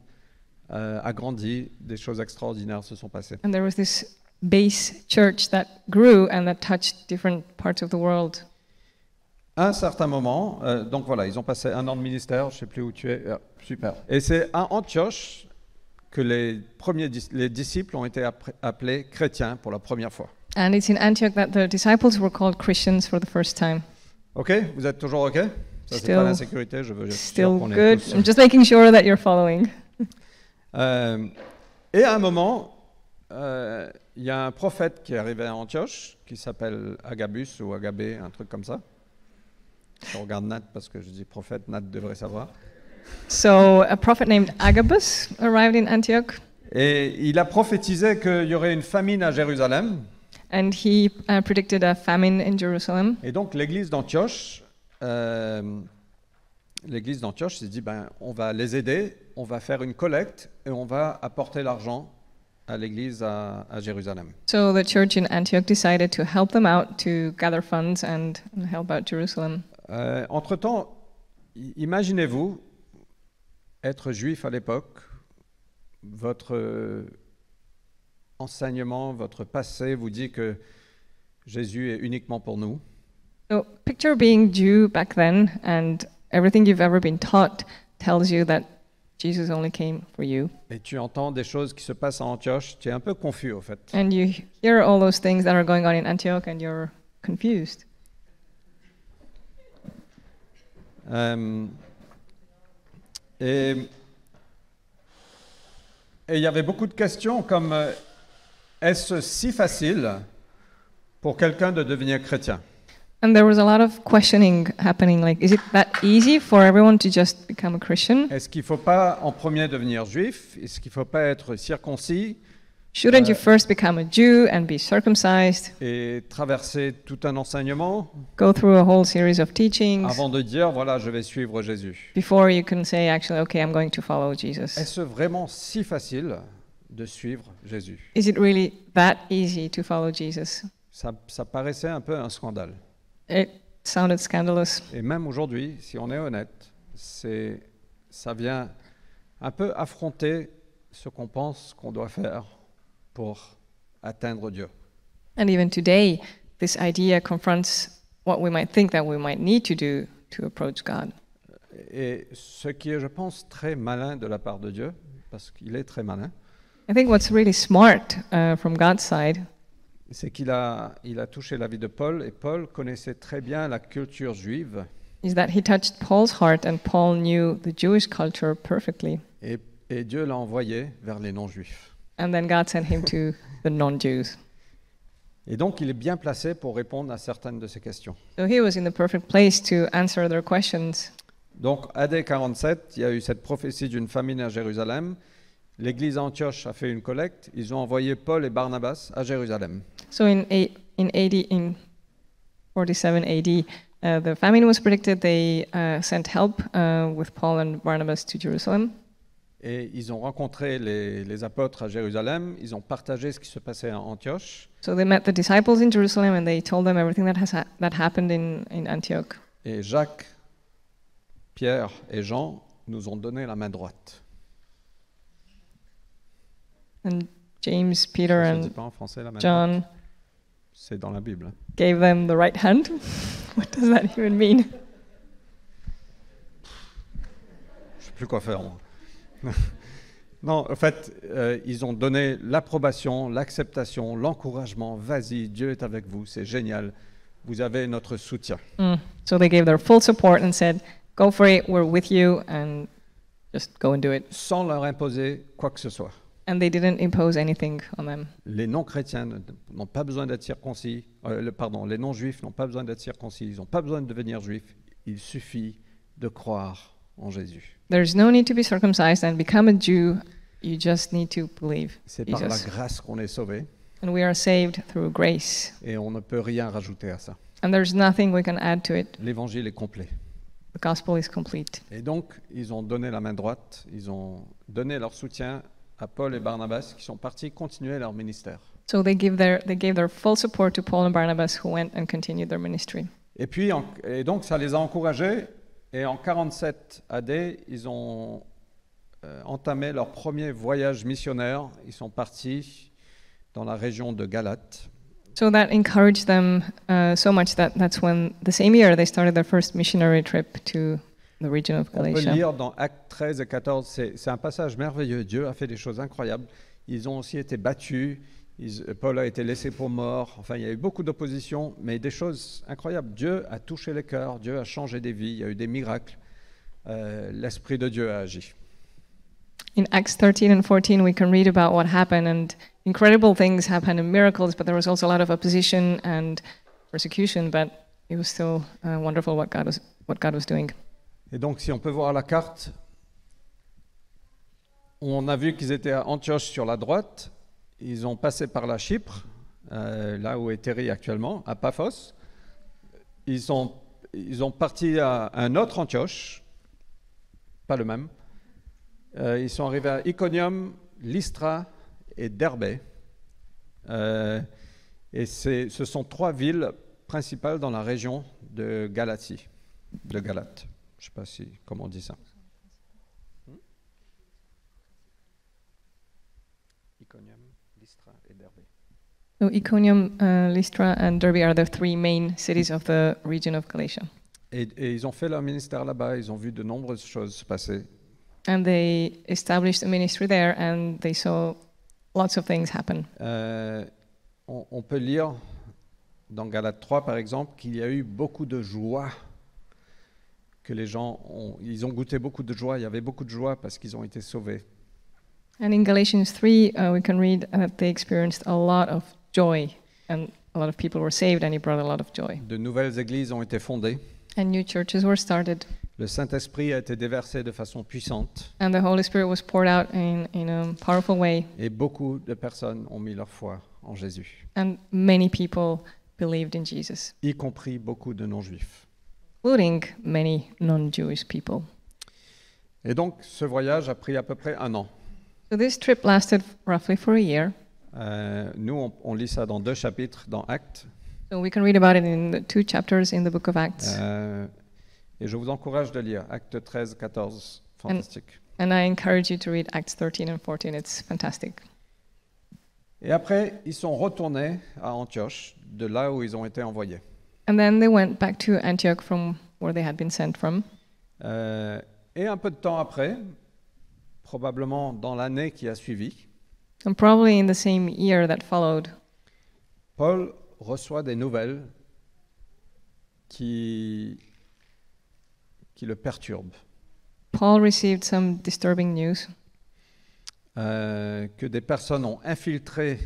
a grandi. Des choses extraordinaires se sont passées. And there was this base church that grew and that touched different parts of the world. À un certain moment, donc voilà, ils ont passé un an de ministère, je ne sais plus où tu es, super. Et c'est à Antioche que les disciples ont été appelés chrétiens pour la première fois. And it's in Antioch that the disciples were called Christians for the first time. Ok, vous êtes toujours ok? Ça c'est Still- pas l'insécurité, je veux être sûr Still qu'on est good. tous. I'm just making sure that you're following. Et à un moment, il y a un prophète qui est arrivé à Antioche, qui s'appelle Agabus ou Agabé, un truc comme ça. Je regarde Nat parce que je dis prophète, Nat devrait savoir. So a prophet named Agabus arrived in Antioch, Et il a prophétisé qu'il y aurait une famine à Jérusalem. and he predicted a famine in Jerusalem. Et donc l'église d'Antioche s'est dit, ben, on va les aider, on va faire une collecte et on va apporter l'argent à l'église à Jérusalem. So the church in Antioch decided to help them out to gather funds and help out Jerusalem. Entre-temps, imaginez-vous être juif à l'époque, votre enseignement, votre passé vous dit que Jésus est uniquement pour nous. So picture being Jew back then, and everything you've ever been taught tells you that Jesus only came for you. Et tu entends des choses qui se passent à Antioche, tu es un peu confus au fait. And you hear all those things that are going on in Antioch, and you're confused. Et il y avait beaucoup de questions comme est-ce si facile pour quelqu'un de devenir chrétien? And there was a lot of questioning happening, like, is it that easy for everyone to just become a Christian? Est-ce qu'il ne faut pas en premier devenir juif? Est-ce qu'il ne faut pas être circoncis Shouldn't you first become a Jew and be circumcised, et traverser tout un enseignement go through a whole series of teachings, avant de dire voilà, je vais suivre Jésus? before you can say, actually, okay, I'm going to follow Jesus? Est-ce vraiment si facile de suivre Jésus? Is it really that easy to follow Jesus? Ça paraissait un peu un scandale. It sounded scandalous. Et même aujourd'hui, si on est honnête, ça vient un peu affronter ce qu'on pense qu'on doit faire pour atteindre Dieu. And even today, this idea confronts what we might think that we might need to do to approach God. Et ce qui est, je pense, très malin de la part de Dieu, parce qu'il est très malin, I think what's really smart from God's side c'est qu'il a touché la vie de Paul, et Paul connaissait très bien la culture juive, is that he touched Paul's heart, and Paul knew the Jewish culture perfectly. et Dieu l'a envoyé vers les non-juifs. And then God sent him to the non-Jews. Et donc, il est bien placé pour répondre à certaines de ces questions. So he was in the perfect place to answer their questions. Donc, AD 47, il y a eu cette prophétie d'une famine à Jérusalem. L'église à Antioche a fait une collecte. Ils ont envoyé Paul et Barnabas à Jérusalem. So in 47 AD, the famine was predicted. They sent help with Paul and Barnabas to Jerusalem. Et ils ont rencontré les apôtres à Jérusalem. Ils ont partagé ce qui se passait à Antioche. So they met the disciples in Jerusalem, and they told them everything that happened in Antioch. Et Jacques, Pierre et Jean nous ont donné la main droite. And James, Peter, Ça se dit and pas en français, la main droite. John C'est dans la Bible. gave them the right hand. What does that even mean? Je sais plus quoi faire, moi. Non, en fait, ils ont donné l'approbation, l'acceptation, l'encouragement. Vas-y, Dieu est avec vous, c'est génial. Vous avez notre soutien. So they gave their full support and said, "Go for it. We're with you, and just go and do it." Sans leur imposer quoi que ce soit. And they didn't impose anything on them. Les non-chrétiens n'ont pas besoin d'être circoncis. Les non-juifs n'ont pas besoin d'être circoncis. Ils n'ont pas besoin de devenir juifs. Il suffit de croire en Jésus. There's no need to be circumcised and become a Jew. You just need to believe C'est par la Jesus. grâce qu'on est sauvé And we are saved through grace. et on ne peut rien rajouter à ça. And there's nothing we can add to it. L'évangile est complet. The gospel is complete. Et donc, ils ont donné la main droite, ils ont donné leur soutien à Paul et Barnabas qui sont partis continuer leur ministère. So they gave their full support to Paul and Barnabas, who went and continued their ministry. Et puis, et donc, ça les a encouragés. Et en 47 AD, ils ont entamé leur premier voyage missionnaire. Ils sont partis dans la région de Galate. So that encouraged them so much that that's when, the same year, they started their first missionary trip to the region of On peut Galatia. lire dans Actes 13 et 14, c'est un passage merveilleux. Dieu a fait des choses incroyables. Ils ont aussi été battus. Paul a été laissé pour mort. Enfin, il y a eu beaucoup d'opposition, mais des choses incroyables. Dieu a touché les cœurs, Dieu a changé des vies, il y a eu des miracles. L'Esprit de Dieu a agi. In Acts 13 and 14, we can read about what happened, and incredible things happened and miracles, but there was also a lot of opposition and persecution, but it was still wonderful what God was doing. Et donc, si on peut voir la carte, on a vu qu'ils étaient à Antioche sur la droite. Ils ont passé par la Chypre, là où est Terry actuellement, à Paphos. Ils sont partis à un autre Antioche, pas le même. Ils sont arrivés à Iconium, Lystra et Derbé. Et ce sont 3 villes principales dans la région de Galatie, de Galate. Je ne sais pas comment on dit ça. Iconium, Lystra et Derbé. So Iconium, Lystra, and Derbe are the 3 main cities of the region of Galatia. Et ils ont fait leur ministère là-bas, ils ont vu de nombreuses choses se passer. And they established a ministry there, and they saw lots of things happen. On peut lire dans Galates 3, par exemple, qu'il y a eu beaucoup de joie, que les gens ils ont goûté beaucoup de joie, il y avait beaucoup de joie parce qu'ils ont été sauvés. And in Galatians 3, we can read that they experienced a lot of joy, and a lot of people were saved, and it brought a lot of joy. De nouvelles églises ont été fondées, And new churches were started, le Saint-Esprit a été déversé de façon puissante, and the Holy Spirit was poured out in a powerful way, et beaucoup de personnes ont mis leur foi en Jésus, and many people believed in Jesus, y compris beaucoup de non-juifs. including many non-Jewish people. Et donc, ce voyage a pris à peu près 1 an. So this trip lasted roughly for a year. Nous, on lit ça dans 2 chapitres dans Actes. So we can read about it in the 2 chapters in the book of Acts. Et je vous encourage de lire Actes 13, 14, fantastique. And I encourage you to read Acts 13 and 14. It's fantastic. Et après, ils sont retournés à Antioche, de là où ils ont été envoyés. And then they went back to Antioch from where they had been sent from. Et un peu de temps après, probablement dans l'année qui a suivi, And probably in the same year that followed, Paul reçoit des nouvelles qui le perturbent. Paul received some disturbing news Que des personnes ont infiltré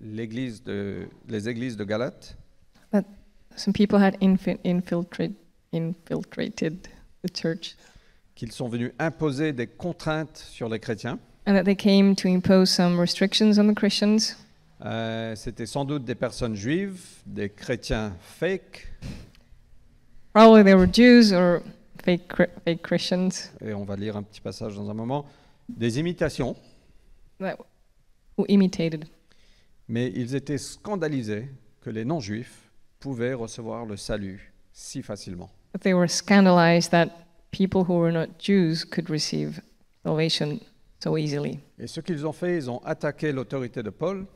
les églises de Galate, that some people had infiltrated the church, qu'ils sont venus imposer des contraintes sur les chrétiens. and that they came to impose some restrictions on the Christians. C'était sans doute des personnes juives, des chrétiens fake, Probably they were Jews or fake Christians et on va lire un petit passage dans un moment, des imitations, who imitated. mais ils étaient scandalisés que les non-juifs pouvaient recevoir le salut si facilement. But they were scandalized that people who were not Jews could receive salvation so easily. Et ce qu'ils ont fait, ils ont attaqué l'autorité de Paul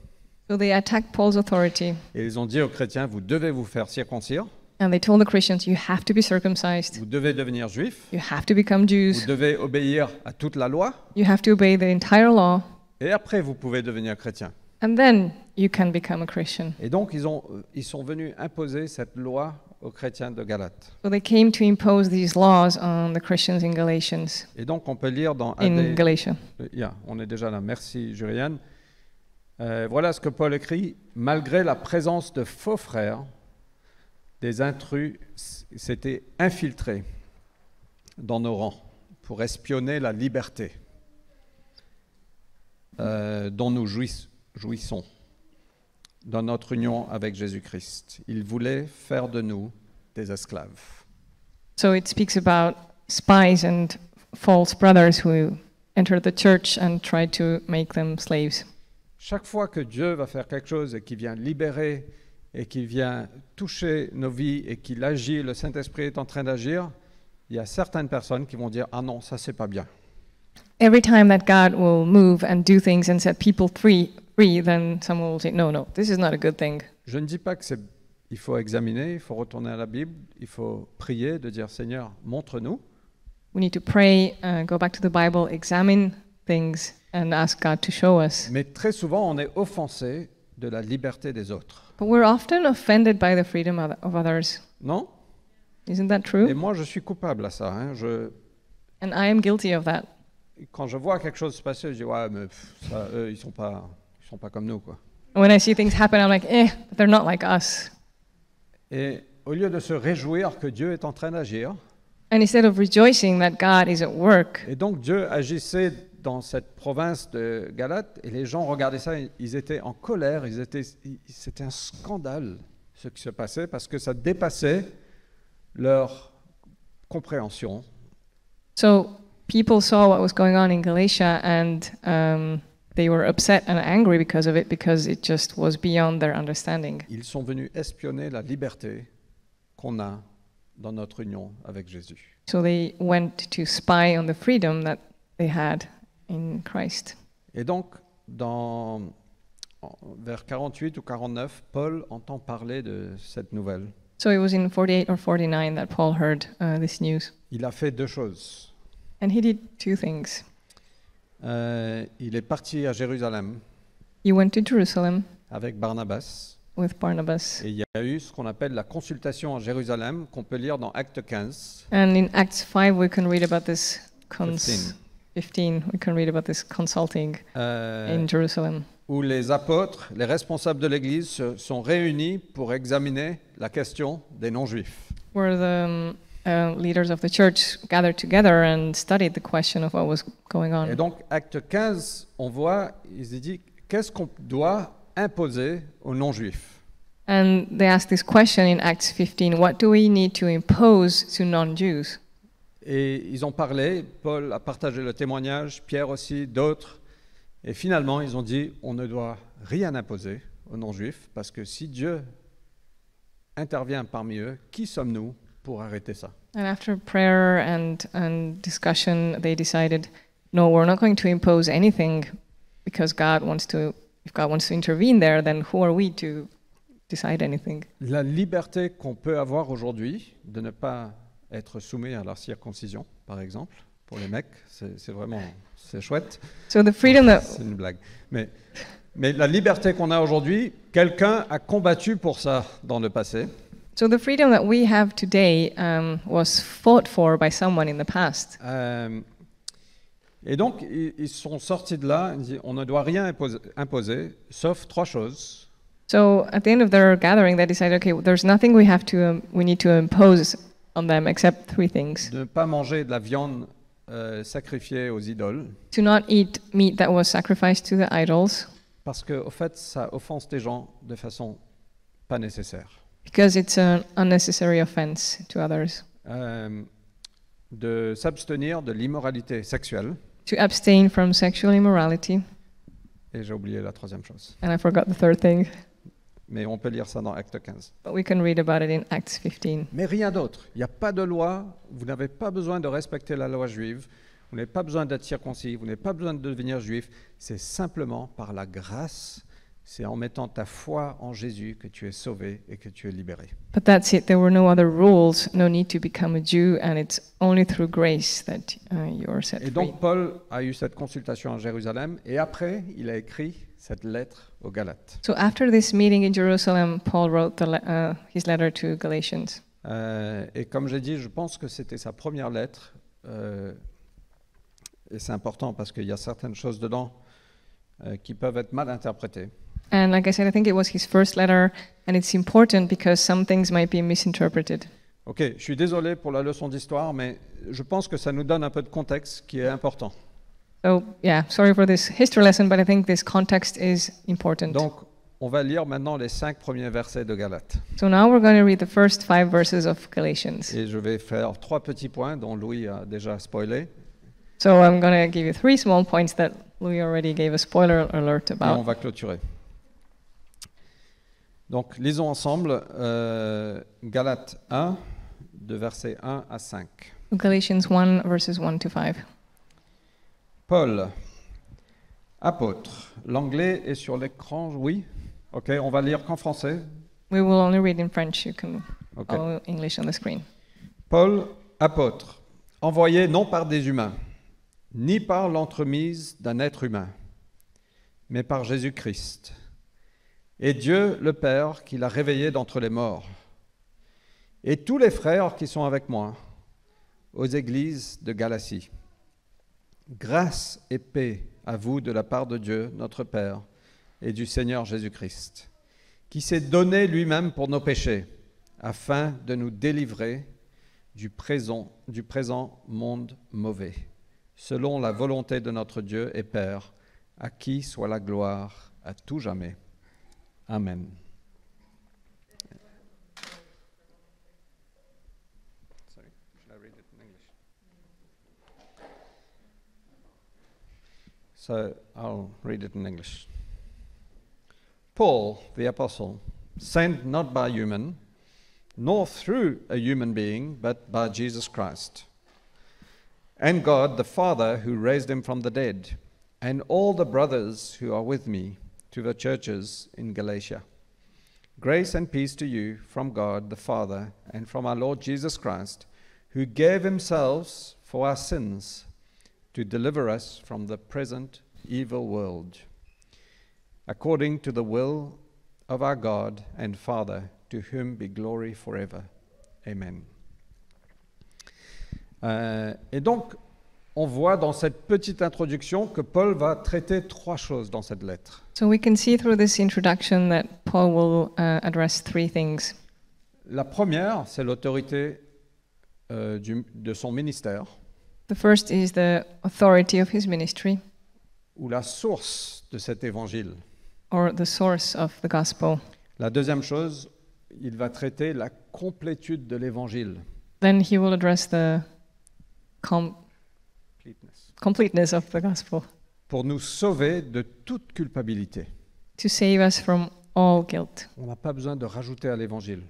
So they attacked Paul's authority, et ils ont dit aux chrétiens, vous devez vous faire circoncire. And they told the Christians, you have to be circumcised, vous devez devenir juif, you have to become Jews, vous devez obéir à toute la loi, you have to obey the entire law, et après vous pouvez devenir chrétien. and then you can become a Christian. Et donc ils sont venus imposer cette loi aux chrétiens de Galate. So they came to impose these laws on the Christians in Galatians, Et donc on peut lire dans in Galatia. On est déjà là, merci Juriane. Voilà ce que Paul écrit. Malgré la présence de faux frères, des intrus s'étaient infiltrés dans nos rangs pour espionner la liberté dont nous jouissons dans notre union avec Jésus-Christ. Ils voulaient faire de nous des esclaves. So it speaks about spies and false brothers who entered the church and tried to make them slaves. Chaque fois que Dieu va faire quelque chose et qu'il vient libérer et qu'il vient toucher nos vies et qu'il agit, le Saint-Esprit est en train d'agir, il y a certaines personnes qui vont dire « Ah non, ça c'est pas bien ». Every time that God will move and do things and set people free, then someone will say, no, this is not a good thing. Je ne dis pas que il faut examiner, il faut retourner à la Bible, il faut prier, de dire « Seigneur, montre-nous ». We need to pray, go back to the Bible, examine things, and ask God to show us. Mais très souvent, on est offensé de la liberté des autres. But we're often offended by the freedom of others. Non? Isn't that Et true? moi, je suis coupable à ça. Hein. And I am guilty of that. Quand je vois quelque chose se passer, je dis « Ouais, mais ça, eux, ils sont pas comme nous, quoi ». When I see things happen, I'm like, but they're not like us. Et au lieu de se réjouir que Dieu est en train d'agir, And instead of rejoicing that God is at work, et donc Dieu agissait dans cette province de Galate, et les gens regardaient ça, ils étaient en colère, c'était un scandale ce qui se passait, parce que ça dépassait leur compréhension. so people saw what was going on in Galatia, and they were upset and angry because of it, because it just was beyond their understanding. Ils sont venus espionner la liberté qu'on a dans notre union avec Jésus. So they went to spy on the freedom that they had in Christ. Et donc, vers 48 ou 49, Paul entend parler de cette nouvelle. So it was in 48 or 49 that Paul heard this news. Il a fait deux choses. And he did two things. Il est parti à Jérusalem He went to Jerusalem avec Barnabas. with Barnabas. Et il y a eu ce qu'on appelle la consultation à Jérusalem, qu'on peut lire dans Acte 15. And in Acts 5 we can read about this 15. 15 we can read about this consulting in Jerusalem, Où les apôtres, les responsables de l'Église se sont réunis pour examiner la question des non-juifs. where the leaders of the church gathered together and studied the question of what was going Et on. donc, Acte 15, on voit, il se dit, qu'est-ce qu'on doit imposer aux non-juifs? And they asked this question in Acts 15, what do we need to impose to non-Jews? Et ils ont parlé, Paul a partagé le témoignage, Pierre aussi, d'autres. Et finalement, ils ont dit, on ne doit rien imposer aux non-juifs, parce que si Dieu intervient parmi eux, qui sommes-nous pour arrêter ça? And after prayer and discussion, they decided, no, we're not going to impose anything, because if God wants to intervene there, then who are we to decide anything? La liberté qu'on peut avoir aujourd'hui de ne pas être soumis à la circoncision, par exemple, pour les mecs, c'est vraiment, c'est chouette. So the freedom that C'est une blague. Mais la liberté qu'on a aujourd'hui, quelqu'un a combattu pour ça dans le passé. So the freedom that we have today was fought for by someone in the past. Et donc, ils sont sortis de là, ils disent, on ne doit rien imposer, sauf trois choses. So at the end of their gathering, they decided, okay, there's nothing we need to impose on them except three things: De ne pas manger de la viande sacrifiée aux idoles, to not eat meat that was sacrificed to the idols, parce que au fait, ça offense les gens de façon pas nécessaire. because it's an unnecessary offense to others. De s'abstenir de l'immoralité sexuelle, To abstain from sexual immorality, et j'ai oublié la troisième chose. and I forgot the third thing, Mais on peut lire ça dans Acte 15. but we can read about it in Acts 15. Mais rien d'autre. Il n'y a pas de loi. Vous n'avez pas besoin de respecter la loi juive. Vous n'avez pas besoin d'être circoncis. Vous n'avez pas besoin de devenir juif. C'est simplement par la grâce. C'est en mettant ta foi en Jésus que tu es sauvé et que tu es libéré. But that's it. There were no other rules, no need to become a Jew, and it's only through grace that you're set Et free. donc Paul a eu cette consultation à Jérusalem et après il a écrit cette lettre aux Galates. So after this meeting in Jerusalem, Paul wrote his letter to Galatians. Et comme j'ai dit, je pense que c'était sa première lettre. Et c'est important parce qu'il y a certaines choses dedans qui peuvent être mal interprétées. And like I said, I think it was his first letter, and it's important because some things might be misinterpreted. Ok, je suis désolé pour la leçon d'histoire, mais je pense que ça nous donne un peu de contexte qui est important. So yeah, sorry for this history lesson, but I think this context is important. Donc, on va lire maintenant les 5 premiers versets de Galates. So now we're going to read the first 5 verses of Galatians. Et je vais faire 3 petits points dont Louis a déjà spoilé. So I'm going to give you 3 small points that Louis already gave a spoiler alert Et on about. va clôturer. Donc, lisons ensemble Galates 1, de versets 1 à 5. Galatians 1, verses 1 to 5. Paul, apôtre. L'anglais est sur l'écran, oui? Ok, on va lire qu'en français. We will only read in French. You can Ok. follow English on the screen. Paul, apôtre, envoyé non par des humains, ni par l'entremise d'un être humain, mais par Jésus-Christ, et Dieu le Père qui l'a réveillé d'entre les morts, et tous les frères qui sont avec moi aux églises de Galatie. Grâce et paix à vous de la part de Dieu, notre Père, et du Seigneur Jésus-Christ, qui s'est donné lui-même pour nos péchés, afin de nous délivrer du présent monde mauvais, selon la volonté de notre Dieu et Père, à qui soit la gloire à tout jamais. Amen. Sorry, should I read it in English? So I'll read it in English. Paul, the apostle, sent not by human, nor through a human being, but by Jesus Christ, and God the Father who raised him from the dead, and all the brothers who are with me, to the churches in Galatia. Grace and peace to you from God the Father and from our Lord Jesus Christ, who gave himself for our sins to deliver us from the present evil world, according to the will of our God and Father, to whom be glory forever. Amen. Et donc, on voit dans cette petite introduction que Paul va traiter 3 choses dans cette lettre. So we can see through this introduction that Paul will address 3 things. La première, c'est l'autorité de son ministère, The first is the authority of his ministry, ou la source de cet évangile. or the source of the gospel. La deuxième chose, il va traiter la complétude de l'évangile. Then he will address the completeness of the gospel, Pour nous sauver de toute culpabilité. to save us from all guilt. On n'a pas besoin de rajouter à l'évangile.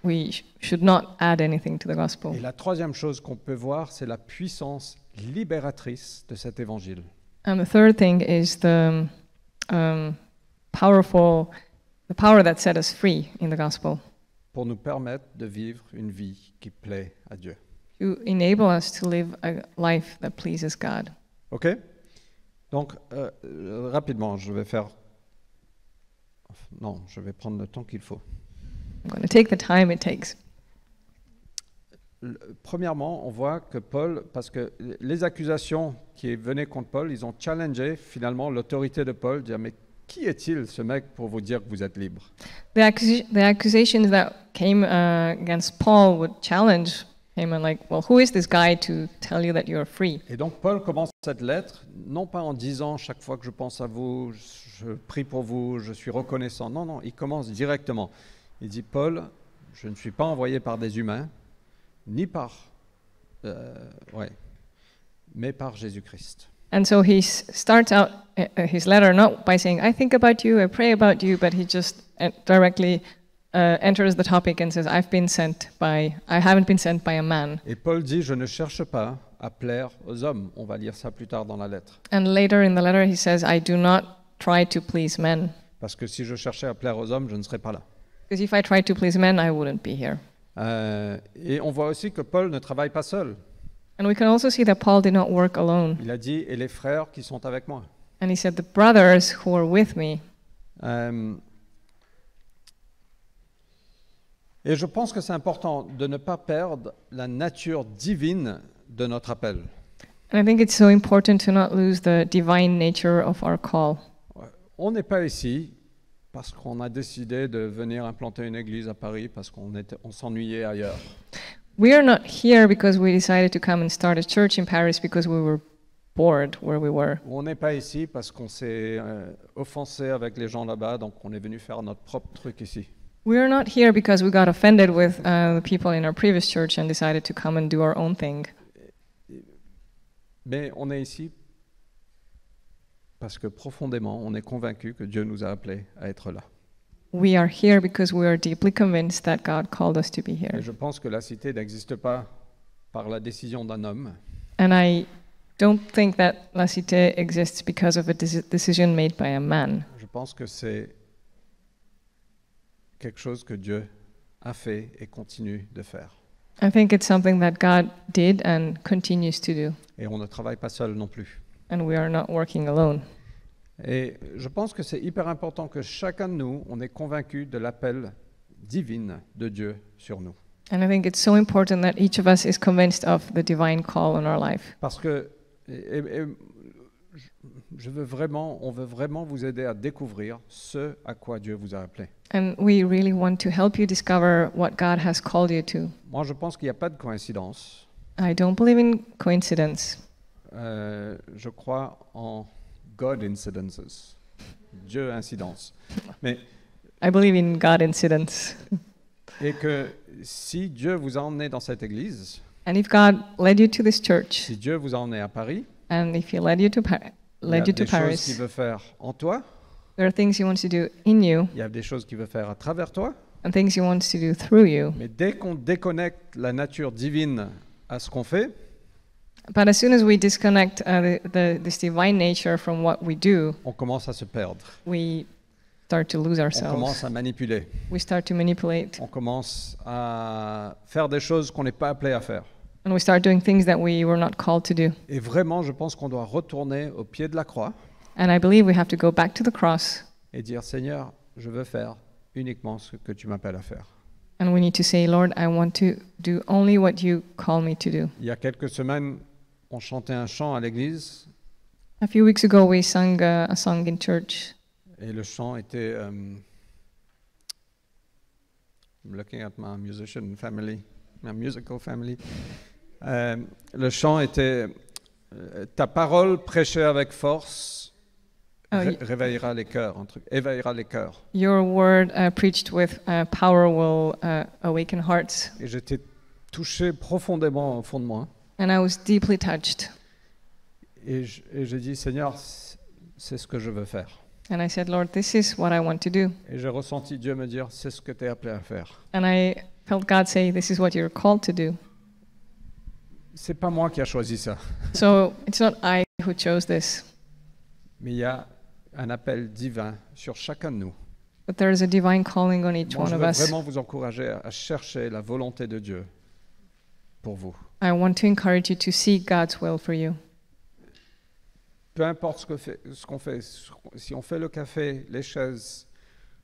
We should not add anything to the gospel. Et la troisième chose qu'on peut voir, c'est la puissance libératrice de cet évangile. And the third thing is the power that set us free in the gospel, Pour nous permettre de vivre une vie qui plaît à Dieu. to enable us to live a life that pleases God. OK? Donc, rapidement, je vais prendre le temps qu'il faut. I'm going to take the time it takes. Premièrement, on voit que Paul, parce que les accusations qui venaient contre Paul, ils ont challengé finalement l'autorité de Paul, dire mais qui est-il ce mec pour vous dire que vous êtes libre? The accusations that came against Paul would challenge him and like, well, who is this guy to tell you that you're free? Et donc Paul commence cette lettre, non pas en disant chaque fois que je pense à vous, je prie pour vous, je suis reconnaissant. Non, non, il commence directement. Il dit, Paul, je ne suis pas envoyé par des humains, ni mais par Jésus-Christ. And so he starts out his letter not by saying, I think about you, I pray about you, but he just directly enters the topic and says, I haven't been sent by a man. Et Paul dit, je ne cherche pas à plaire aux hommes. On va lire ça plus tard dans la lettre. And later in the letter he says, I do not try to please men. Parce que si je cherchais à plaire aux hommes, je ne serais pas là. Because if I tried to please men, I wouldn't be here. Et on voit aussi que Paul ne travaille pas seul. And we can also see that Paul did not work alone. Il a dit, et les frères qui sont avec moi. And he said, the brothers who are with me. Et je pense que c'est important de ne pas perdre la nature divine de notre appel. And I think it's so important to not lose the divine nature of our call. On n'est pas ici parce qu'on a décidé de venir implanter une église à Paris parce qu'on s'ennuyait ailleurs. We are not here because we decided to come and start a church in Paris because we were bored where we were. On n'est pas ici parce qu'on s'est offensé avec les gens là-bas, donc on est venu faire notre propre truc ici. We are not here because we got offended with the people in our previous church and decided to come and do our own thing. Mais on est ici parce que profondément, on est convaincu que Dieu nous a appelés à être là. We are here because we are deeply convinced that God called us to be Et here. je pense que la cité n'existe pas par la décision d'un homme, And I don't think that La Cité exists because of a decision made by a man. je pense que c'est quelque chose que Dieu a fait et continue de faire. I think it's something that God did and continues to do. Et on ne travaille pas seul non plus. And we are not working alone. Et je pense que c'est hyper important que chacun de nous, on est convaincu de l'appel divin de Dieu sur nous. And I think it's so important that each of us is convinced of the divine call on our life. Parce que on veut vraiment vous aider à découvrir ce à quoi Dieu vous a appelé. And we really want to help you discover what God has called you to. Moi, je pense qu'il n'y a pas de coïncidence. I don't believe in coincidence. Je crois en God incidences, Dieu incidence. Mais I believe in God incidents. et que si Dieu vous a emmené dans cette église, And if God led you to this church, si Dieu vous a emmené à Paris, and if He led you to, il y a led you to des choses qu'il Paris, veut faire en toi, there are things He wants to do in you il y a des choses qu'il veut faire à travers toi, and things He wants to do through you. mais dès qu'on déconnecte la nature divine à ce qu'on fait, But as soon as we disconnect this divine nature from what we do, on commence à se perdre, we start to lose on ourselves. commence à manipuler, We start to manipulate, on commence à faire des choses qu'on n'est pas appelé à faire. and we start doing things that we were not called to do. Et vraiment, je pense qu'on doit retourner au pied de la croix And I believe we have to go back to the cross, et dire, Seigneur, je veux faire uniquement ce que tu m'appelles à faire. and we need to say, Lord, I want to do only what you call me to do. Il y a quelques semaines, on chantait un chant à l'église A few weeks ago, we sang a song in church, et le chant était I'm looking at my musician family, my musical family. Le chant était ta parole prêchée avec force réveillera les cœurs, éveillera les cœurs. Your word preached with power will awaken hearts. Et j'étais touché profondément au fond de moi. And I was deeply touched. Et j'ai dit, Seigneur, c'est ce que je veux faire. And I said, Lord, this is what I want to do. Et j'ai ressenti Dieu me dire, c'est ce que tu es appelé à faire. And I felt God say, this is what you're called to do. C'est pas moi qui a choisi ça, So it's not I who chose this, mais il y a un appel divin sur chacun de nous. but there is a divine calling on each Moi, one je of veux us. vraiment vous encourager à chercher la volonté de Dieu pour vous. I want to encourage you to seek God's will for you. Peu importe ce qu'on fait, si on fait le café, les chaises,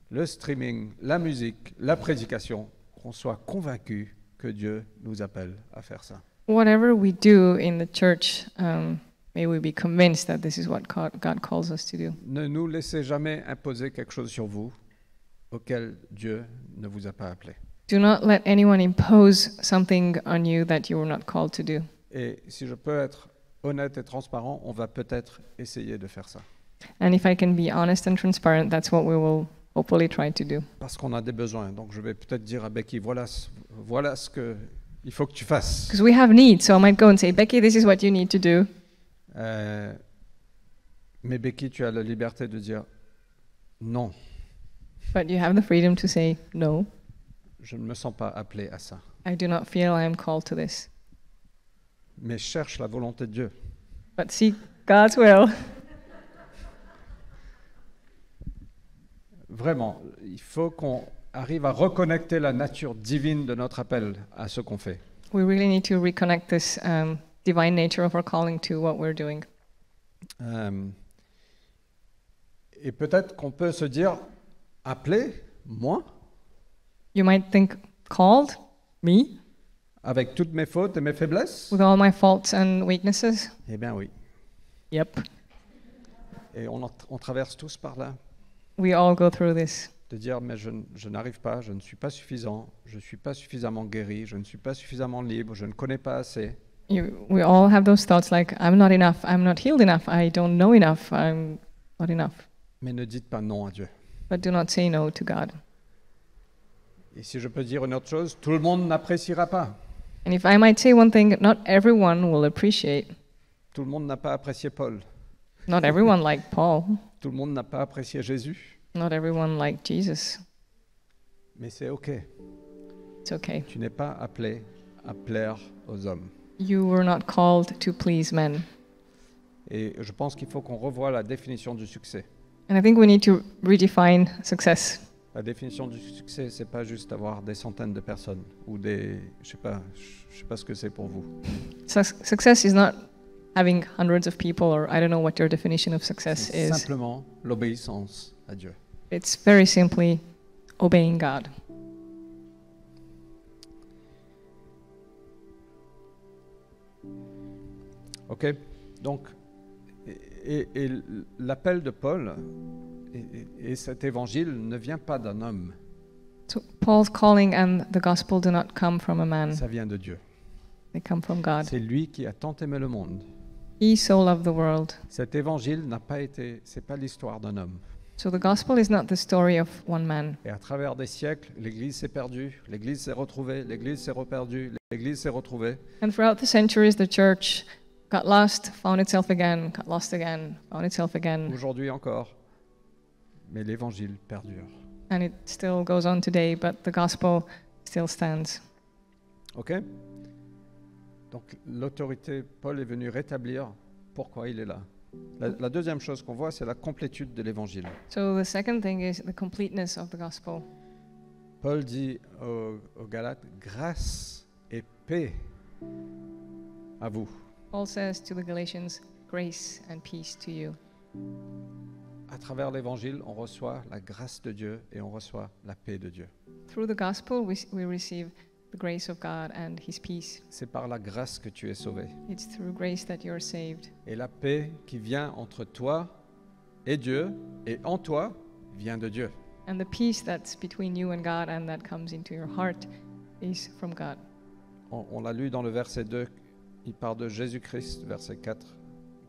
le streaming, la musique, la prédication, qu'on soit convaincu que Dieu nous appelle à faire ça. Whatever we do in the church, may we be convinced that this is what God calls us to do. Ne nous laissez jamais imposer quelque chose sur vous auquel Dieu ne vous a pas appelé. Do not let anyone impose something on you that you were not called to do. Et si je peux être honnête et transparent, on va peut-être essayer de faire ça. And if I can be honest and transparent, that's what we will hopefully try to do. Parce qu'on a des besoins. Donc je vais peut-être dire à Becky, voilà ce qu'il faut que tu fasses. Because we have needs, so I might go and say, Becky, this is what you need to do. Mais Becky, tu as la liberté de dire non, But you have the freedom to say, no, je ne me sens pas appelé à ça. I do not feel I am called to this. Mais cherche la volonté de Dieu. But seek God's will. vraiment, il faut qu'on arrive à reconnecter la nature divine de notre appel à ce qu'on fait. We really need to reconnect this divine nature of our calling to what we're doing. Et peut-être qu'on peut se dire, appelé, moi, You might think, called? Me? avec toutes mes fautes et mes faiblesses? With all my faults and weaknesses? Eh bien oui. Yep. Et on traverse tous par là. We all go through this. De dire, mais je n'arrive pas, je ne suis pas suffisant, je ne suis pas suffisamment guéri, je ne suis pas suffisamment libre, je ne connais pas assez. We all have those thoughts like, I'm not enough, I'm not healed enough, I don't know enough, I'm not enough. Mais ne dites pas non à Dieu. But do not say no to God. Et si je peux dire une autre chose, tout le monde n'appréciera pas. And if I might say one thing, not everyone will appreciate. Tout le monde n'a pas apprécié Paul. Not everyone liked Paul. Tout le monde n'a pas apprécié Jésus. Not everyone liked Jesus. Mais c'est OK. It's okay. Tu n'es pas appelé à plaire aux hommes. You were not called to please men. Et je pense qu'il faut qu'on revoie la définition du succès. And I think we need to redefine success. La définition du succès, c'est pas juste avoir des centaines de personnes ou des, je sais pas ce que c'est pour vous. Success is not having hundreds of people, or I don't know what your definition of success C'est is. simplement l'obéissance à Dieu. It's very simply obeying God. Ok, donc et l'appel de Paul et cet évangile ne vient pas d'un homme, So Paul's calling and the gospel do not come from a man. ça vient de Dieu. They come from God. C'est lui qui a tant aimé le monde. He so loved the world. Cet évangile n'a pas été, c'est pas l'histoire d'un homme. So the gospel is not the story of one man. Et à travers des siècles, l'Église s'est perdue, l'Église s'est retrouvée, l'Église s'est reperdue, l'Église s'est retrouvée. And throughout the centuries, the church got lost, found itself again, got lost again, found itself again. Aujourd'hui encore, mais l'Évangile perdure. And it still goes on today, but the gospel still stands. Ok? Donc l'autorité, Paul est venu rétablir pourquoi il est là. La deuxième chose qu'on voit, c'est la complétude de l'Évangile. So the second thing is the completeness of the gospel. Paul dit aux Galates, grâce et paix à vous. Paul says to the Galatians, grace and peace to you. À travers l'Évangile, on reçoit la grâce de Dieu et on reçoit la paix de Dieu. Through the gospel, we receive the grace of God and his peace. C'est par la grâce que tu es sauvé. It's through grace that you're saved. Et la paix qui vient entre toi et Dieu, et en toi, vient de Dieu. And the peace that's between you and God and that comes into your heart is from God. On l'a lu dans le verset 2, il parle de Jésus-Christ, verset 4,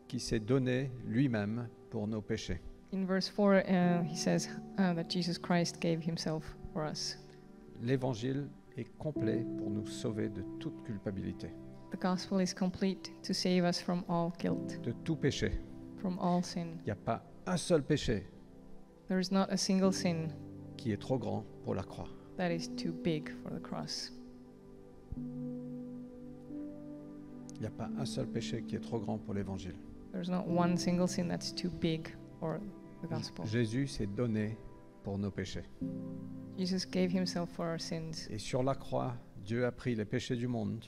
qui s'est donné lui-même pour nos péchés. In verse 4, he says that Jesus Christ gave himself for us. L'évangile est complet pour nous sauver de toute culpabilité, The gospel is complete to save us from all guilt, de tout péché. from all sin. Il n'y a pas un seul péché There is not a single sin qui est trop grand pour la croix. that is too big for the cross. Il n'y a pas un seul péché qui est trop grand pour l'évangile. There's not one single sin that's too big for the gospel. Jésus s'est donné pour nos péchés. Jesus gave himself for our sins. Et sur la croix, Dieu a pris les péchés du monde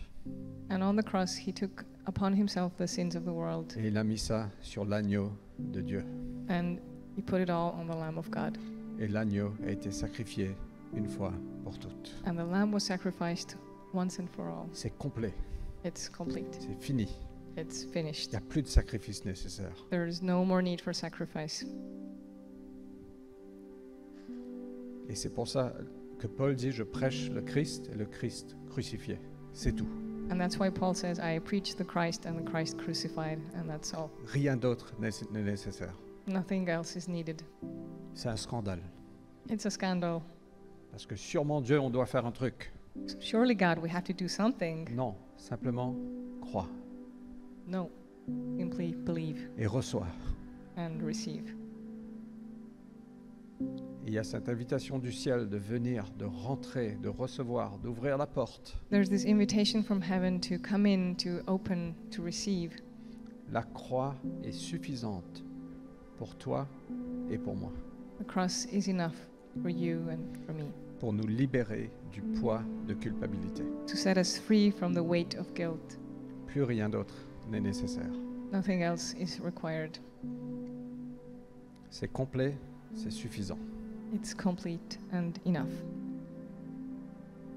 And on the cross, he took upon himself the sins of the world. et il a mis ça sur l'agneau de Dieu. And he put it all on the Lamb of God. Et l'agneau a été sacrifié une fois pour toutes. And the Lamb was sacrificed once and for all. C'est complet, It's complete. c'est fini. It's Il finished. n'y a plus de sacrifice nécessaire. There is no more need for sacrifice. Et c'est pour ça que Paul dit, je prêche le Christ et le Christ crucifié. C'est tout. And that's why Paul says, I preach the Christ and the Christ crucified, and that's all. Rien d'autre n'est nécessaire. Nothing else is needed. C'est un scandale. It's a scandal. Parce que sûrement Dieu, on doit faire un truc. Surely, God, we have to do something. Non, simplement crois No. Simply believe et reçois. and receive. Il y a cette invitation du ciel de venir, de rentrer, de recevoir, d'ouvrir la porte. There's this invitation from heaven to come in, to open, to receive. La croix est suffisante pour toi et pour moi. The cross is enough for you and for me, pour nous libérer du poids de culpabilité. to set us free from the weight of guilt. Plus rien d'autre n'est nécessaire. Nothing else is required. C'est complet, c'est suffisant. It's complete and enough.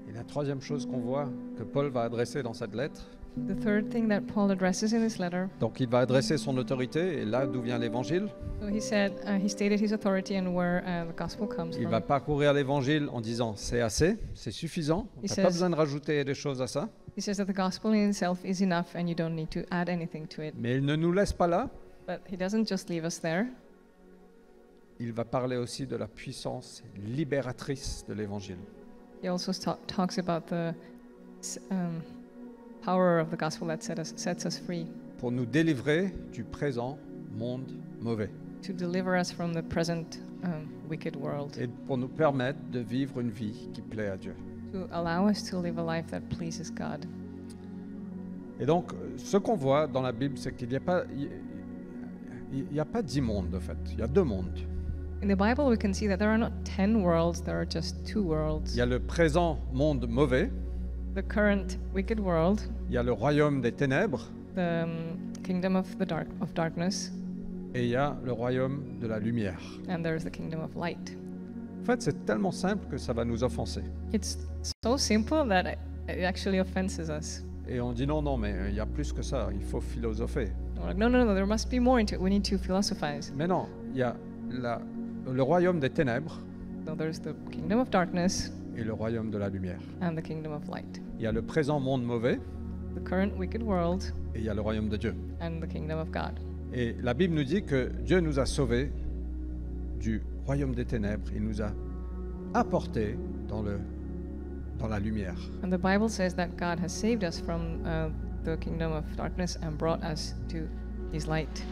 Et la troisième chose qu'on voit que Paul va adresser dans cette lettre, The third thing that Paul addresses in this letter, donc il va adresser son autorité, et là d'où vient l'évangile. so he said, he stated his authority and where the gospel comes Il from. va parcourir l'évangile en disant c'est assez, c'est suffisant, on Il n'a says- pas besoin de rajouter des choses à ça. He says that the gospel in itself is enough and you don't need to add anything to it. Mais il ne nous laisse pas là, But he doesn't just leave us there. il va parler aussi de la puissance libératrice de l'évangile. He also talks about the power of the gospel that sets us free, Pour nous délivrer du présent monde mauvais to deliver us from the present wicked world, et pour nous permettre de vivre une vie qui plaît à Dieu. to allow us to live a life that pleases God. Et donc, ce qu'on voit dans la Bible, c'est qu'il n'y a pas, il n'y a pas 10 mondes, en fait. Il y a 2 mondes. In the Bible, we can see that there are not 10 worlds, there are just 2 worlds. Il y a le présent monde mauvais, The current wicked world, il y a le royaume des ténèbres, the kingdom of darkness, et il y a le royaume de la lumière. and there's the kingdom of light. En fait, c'est tellement simple que ça va nous offenser. It's so simple that it actually offenses us. Et on dit non, mais il y a plus que ça, il faut philosopher. We're like, no, there must be more into it. We need to philosophize. Mais non, il y a le royaume des ténèbres So there's the kingdom of darkness et le royaume de la lumière. and the kingdom of light. Il y a le présent monde mauvais The current wicked world et il y a le royaume de Dieu. and the kingdom of God. Et la Bible nous dit que Dieu nous a sauvés du royaume des ténèbres. Il nous a apportés dans la lumière. And the Bible says that God has saved us from the kingdom of darkness and brought us to his light.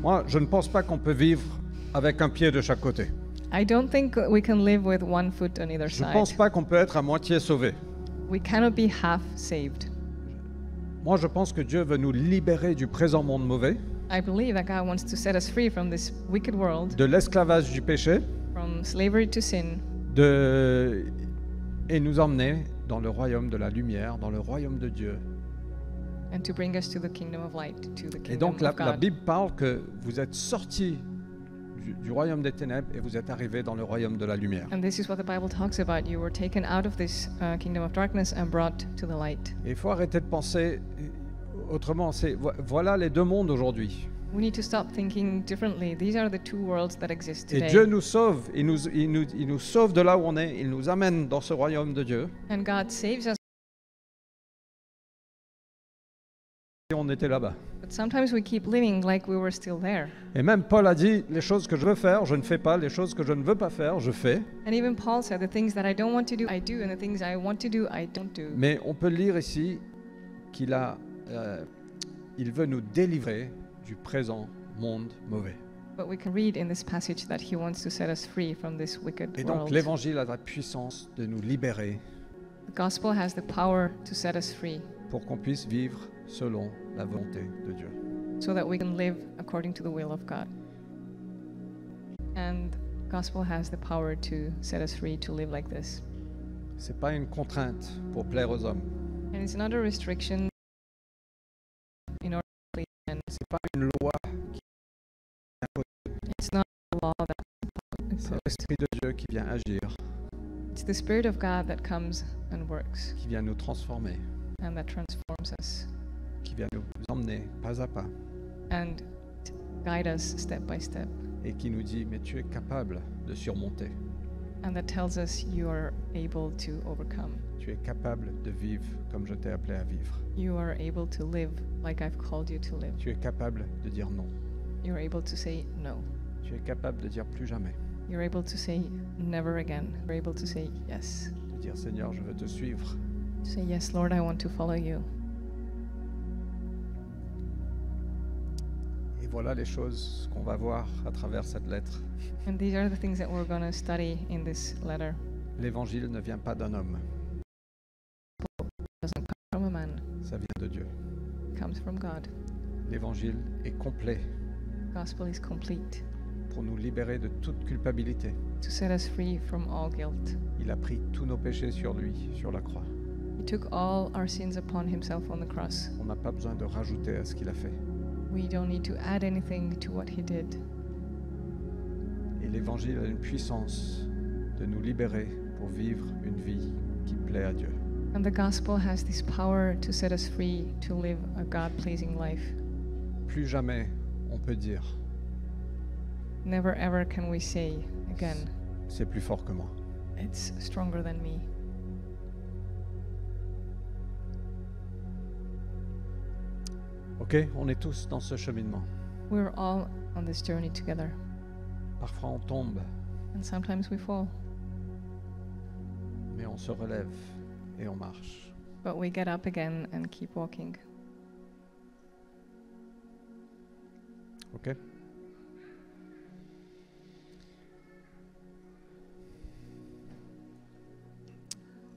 Moi, je ne pense pas qu'on peut vivre avec un pied de chaque côté. I don't think we can live with one foot on either Je ne pense side. pas qu'on peut être à moitié sauvé. We cannot be half saved. Moi, je pense que Dieu veut nous libérer du présent monde mauvais, I believe that God wants to set us free from this wicked world, de l'esclavage du péché, from slavery to sin, et nous emmener dans le royaume de la lumière, dans le royaume de Dieu. and to bring us to the kingdom of light, to the Et kingdom donc of la God. Bible parle que vous êtes sortis du royaume des ténèbres et vous êtes arrivés dans le royaume de la lumière. And this is what the Bible talks about. You were taken out of this kingdom of darkness and brought to the light. Et il faut arrêter de penser autrement. Voilà les 2 mondes aujourd'hui. We need to stop thinking differently. These are the 2 worlds that exist Et today. Dieu nous sauve. Il nous sauve de là où on est. Il nous amène dans ce royaume de Dieu. And God saves us. Et on était là-bas. But sometimes we keep living like we were still there. Et même Paul a dit, les choses que je veux faire, je ne fais pas. Les choses que je ne veux pas faire, je fais. And even Paul said, the things that I don't want to do, I do, and the things I want to do, I don't do. Mais on peut lire ici qu'il il veut nous délivrer du présent monde mauvais. But we can read in this passage that he wants to set us free from this wicked Et donc world. l'évangile a la puissance de nous libérer The gospel has the power to set us free pour qu'on puisse vivre selon la volonté de Dieu. so that we can live according to the will of God. And gospel has the power to set us free to live like this. C'est pas une contrainte pour plaire aux hommes. And it's not a restriction in order to please men. C'est pas une loi qui impose. It's not a law that C'est l'Esprit de Dieu qui vient agir, it's the Spirit of God that comes and works qui vient nous transformer, and that transforms us qui vient nous emmener pas à pas and guide us step by step, et qui nous dit mais tu es capable de surmonter. and that tells us you are able to overcome. Tu es capable de vivre comme je t'ai appelé à vivre. You are able to live like I've called you to live. Tu es capable de dire non. You're able to say no. Tu es capable de dire plus jamais. You're able to say never again. You're able to say yes. De dire Seigneur, je veux te suivre. Say yes, Lord, I want to follow you. Et voilà les choses qu'on va voir à travers cette lettre. And these are the things that we're going to study in this letter. L'évangile ne vient pas d'un homme, It doesn't come from a man. ça vient de Dieu. It comes from God. L'évangile est complet. Gospel is complete. pour nous libérer de toute culpabilité. to set us free from all guilt. Il a pris tous nos péchés sur lui, sur la croix. He took all our sins upon himself on the cross. On n'a pas besoin de rajouter à ce qu'il a fait. We don't need to add anything to what he did. Et l'Évangile a une puissance de nous libérer pour vivre une vie qui plaît à Dieu. And the gospel has this power to set us free to live a God-pleasing life. Plus jamais on peut dire Never ever can we say again, c'est plus fort que moi. it's stronger than me. Ok, on est tous dans ce cheminement. We're all on this journey together. Parfois on tombe, And sometimes we fall, mais on se relève et on marche. but we get up again and keep walking. Ok?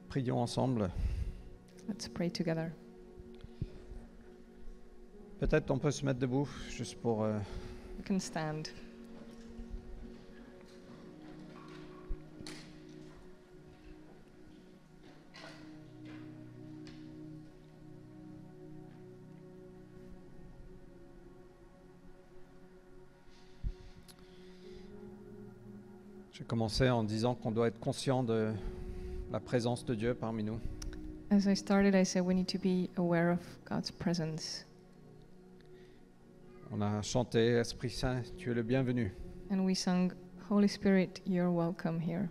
Prions ensemble. Let's pray together. Peut-être on peut se mettre debout juste pour... We can stand. J'ai commencé en disant qu'on doit être conscient de la présence de Dieu parmi nous. As I started, I said we need to be aware of God's presence. On a chanté Esprit Saint, tu es le bienvenu. And we sung, Holy Spirit, you're welcome here.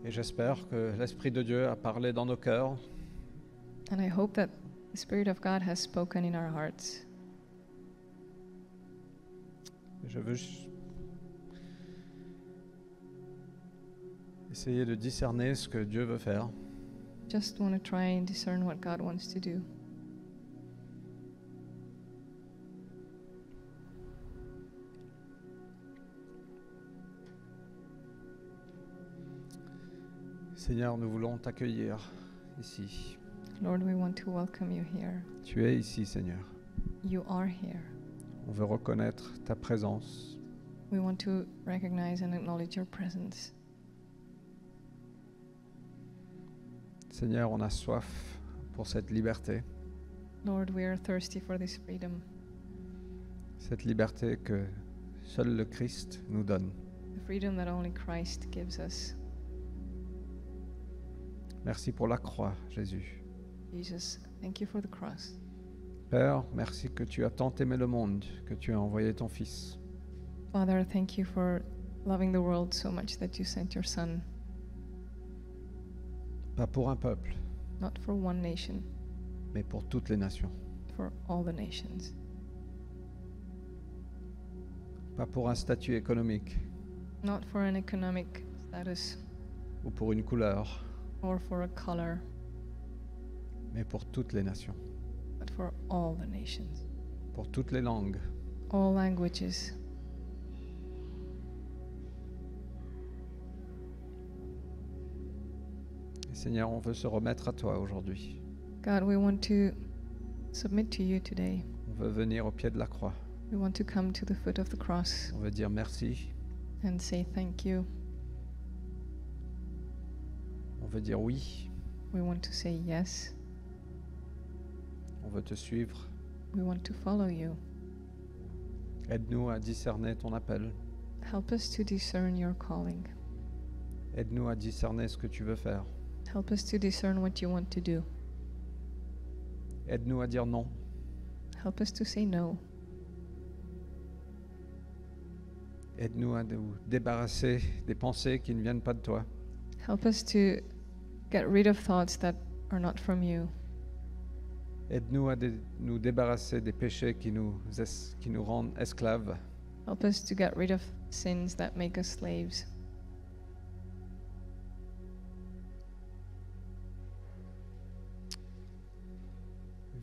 Et j'espère que l'Esprit de Dieu a parlé dans nos cœurs And I hope that the Spirit of God has spoken in our hearts. Je veux essayer de discerner ce que Dieu veut faire. Just want to try and discern what God wants to do. Seigneur, nous voulons t'accueillir ici. Lord, we want to welcome you here. Tu es ici, Seigneur. You are here. On veut reconnaître ta présence. We want to recognize and acknowledge your presence. Seigneur, on a soif pour cette liberté. Lord, we are thirsty for this freedom, Cette liberté que seul le Christ nous donne. the freedom that only Christ gives us. Merci pour la croix, Jésus. Jesus, thank you for the cross. Père, merci que tu as tant aimé le monde, que tu as envoyé ton Fils. Father, thank you for loving the world so much that you sent your Son, Pas pour un peuple, not for one nation, mais pour toutes les nations. for all the nations. Pas pour un statut économique Not for an economic status ou pour une couleur, or for a color, mais pour toutes les nations, but for all the nations, pour toutes les langues. all languages. Et Seigneur, on veut se remettre à toi aujourd'hui. God, we want to submit to you today. On veut venir au pied de la croix. We want to come to the foot of the cross On veut dire merci. and say thank you. On veut dire oui. We want to say yes. On veut te suivre. We want to follow you. Aide-nous à discerner ton appel. Help us to discern your calling. Aide-nous à discerner ce que tu veux faire. Help us to discern what you want to do. Aide-nous à dire non. Help us to say no. Aide-nous à nous débarrasser des pensées qui ne viennent pas de toi. Help us to get rid of thoughts that are not from you. Aide-nous à nous débarrasser des péchés qui nous rendent esclaves. Help us to get rid of sins that make us slaves.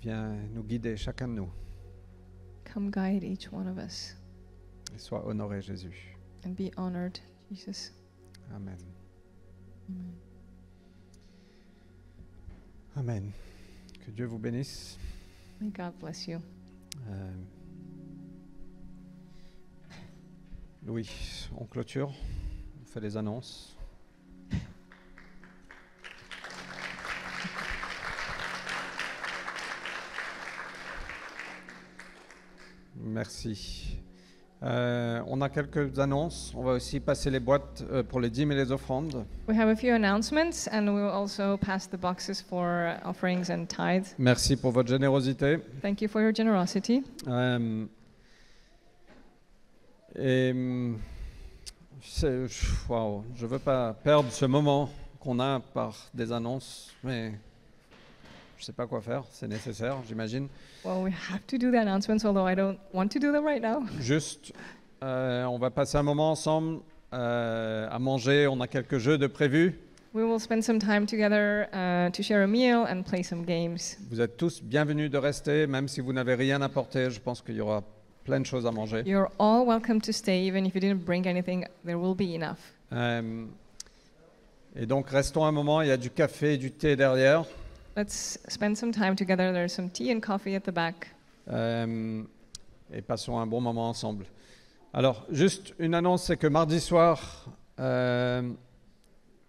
Viens nous guider, chacun de nous. Come guide each one of us Et sois honoré, Jésus. and be honored, Jesus. Amen. Amen. Amen. Que Dieu vous bénisse. May God bless you. Louis, on clôture, on fait les annonces. Merci. On a quelques annonces. On va aussi passer les boîtes pour les dîmes et les offrandes. We have a few announcements, and we will also pass the boxes for offerings and tithes. Merci pour votre générosité. Thank you for your generosity. Wow, je ne veux pas perdre ce moment qu'on a par des annonces, mais je ne sais pas quoi faire. C'est nécessaire, j'imagine. Well, we have to do the announcements, although I don't want to do them right now. Juste, on va passer un moment ensemble à manger. On a quelques jeux de prévus. We will spend some time together to share a meal and play some games. Vous êtes tous bienvenus de rester, même si vous n'avez rien apporté. Je pense qu'il y aura plein de choses à manger. You're all welcome to stay, even if you didn't bring anything, there will be enough. Et donc, restons un moment. Il y a du café et du thé derrière. Let's spend some time together. There's some tea and coffee at the back. Et passons un bon moment ensemble. Alors, juste une annonce, c'est que mardi soir,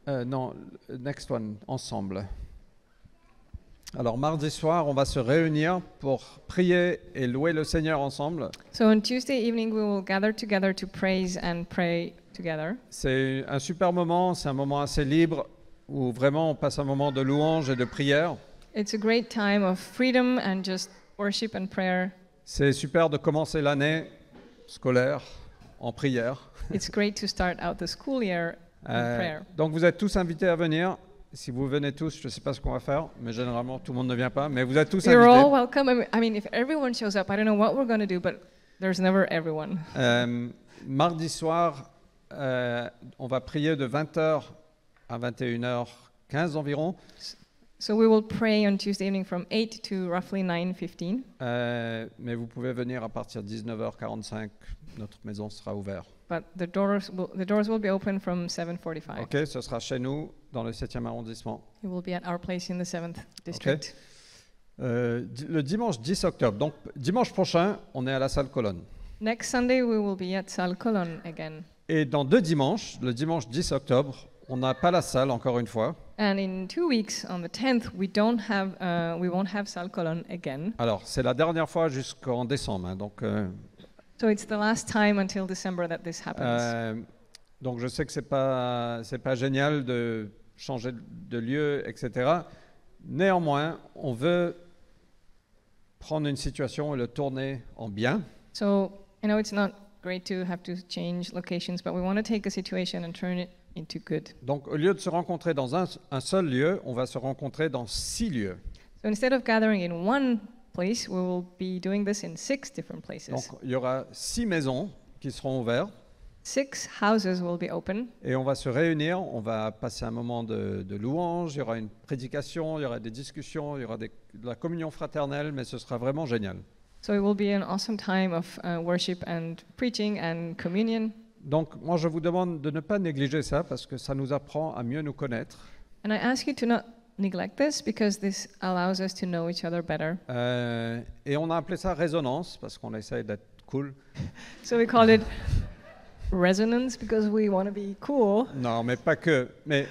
non, next one, ensemble. Alors, mardi soir, on va se réunir pour prier et louer le Seigneur ensemble. So on Tuesday evening, we will gather together to praise and pray together. C'est un super moment, c'est un moment assez libre où vraiment on passe un moment de louange et de prière. It's a great time of freedom and just worship and prayer. C'est super de commencer l'année scolaire en prière. It's great to start out the school year in prayer. Donc vous êtes tous invités à venir. Si vous venez tous, je ne sais pas ce qu'on va faire, mais généralement tout le monde ne vient pas. Mais vous êtes tous You're all invités. welcome. I mean, if everyone shows up, I don't know what we're going to do, but there's never everyone. Mardi soir, on va prier de 20h à 21h15 environ. So we will pray on Tuesday evening from 8 to roughly 9:15. Mais vous pouvez venir à partir de 19h45. Notre maison sera ouverte. But the doors will be open from 7:45. Ok, ce sera chez nous dans le 7e arrondissement. It will be at our place in the 7th district. Le dimanche 10 octobre. Donc dimanche prochain, on est à la salle Colonne. Next Sunday we will be at Salle Colonne again. Et dans 2 dimanches, le dimanche 10 octobre, on n'a pas la salle encore une fois. And in 2 weeks, on the 10th, we won't have Salle Colonne again. Alors c'est la dernière fois jusqu'en décembre. Hein, donc So it's the last time until December that this happens. donc je sais que c'est pas génial de changer de lieu, etc. Néanmoins, on veut prendre une situation et le tourner en bien. So I know it's not great to have to change locations, but we want to take a situation and turn it into good. Donc au lieu de se rencontrer dans un seul lieu, on va se rencontrer dans 6 lieux. So instead of gathering in one place, we will be doing this in 6 different places. Donc il y aura 6 maisons qui seront ouvertes 6 houses will be open, et on va se réunir, on va passer un moment de louange, il y aura une prédication, il y aura des discussions, il y aura de la communion fraternelle, mais ce sera vraiment génial. so it will be an awesome time of worship and preaching and communion. Donc moi je vous demande de ne pas négliger ça parce que ça nous apprend à mieux nous connaître. And I ask you to not neglect this because this allows us to know each other better. Et on a appelé ça résonance parce qu'on essaye d'être cool. So we call it resonance because we want to be cool. Non, mais pas que. Mais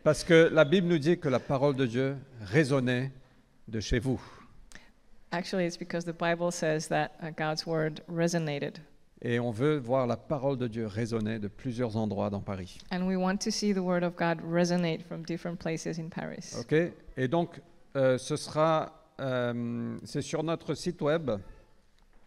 parce que la Bible nous dit que la parole de Dieu résonnait de chez vous. Actually, it's because the Bible says that God's word resonated. Et on veut voir la parole de Dieu résonner de plusieurs endroits dans Paris. And we want to see the word of God resonate from different places in Paris. Ok. Et donc, ce sera, c'est sur notre site web,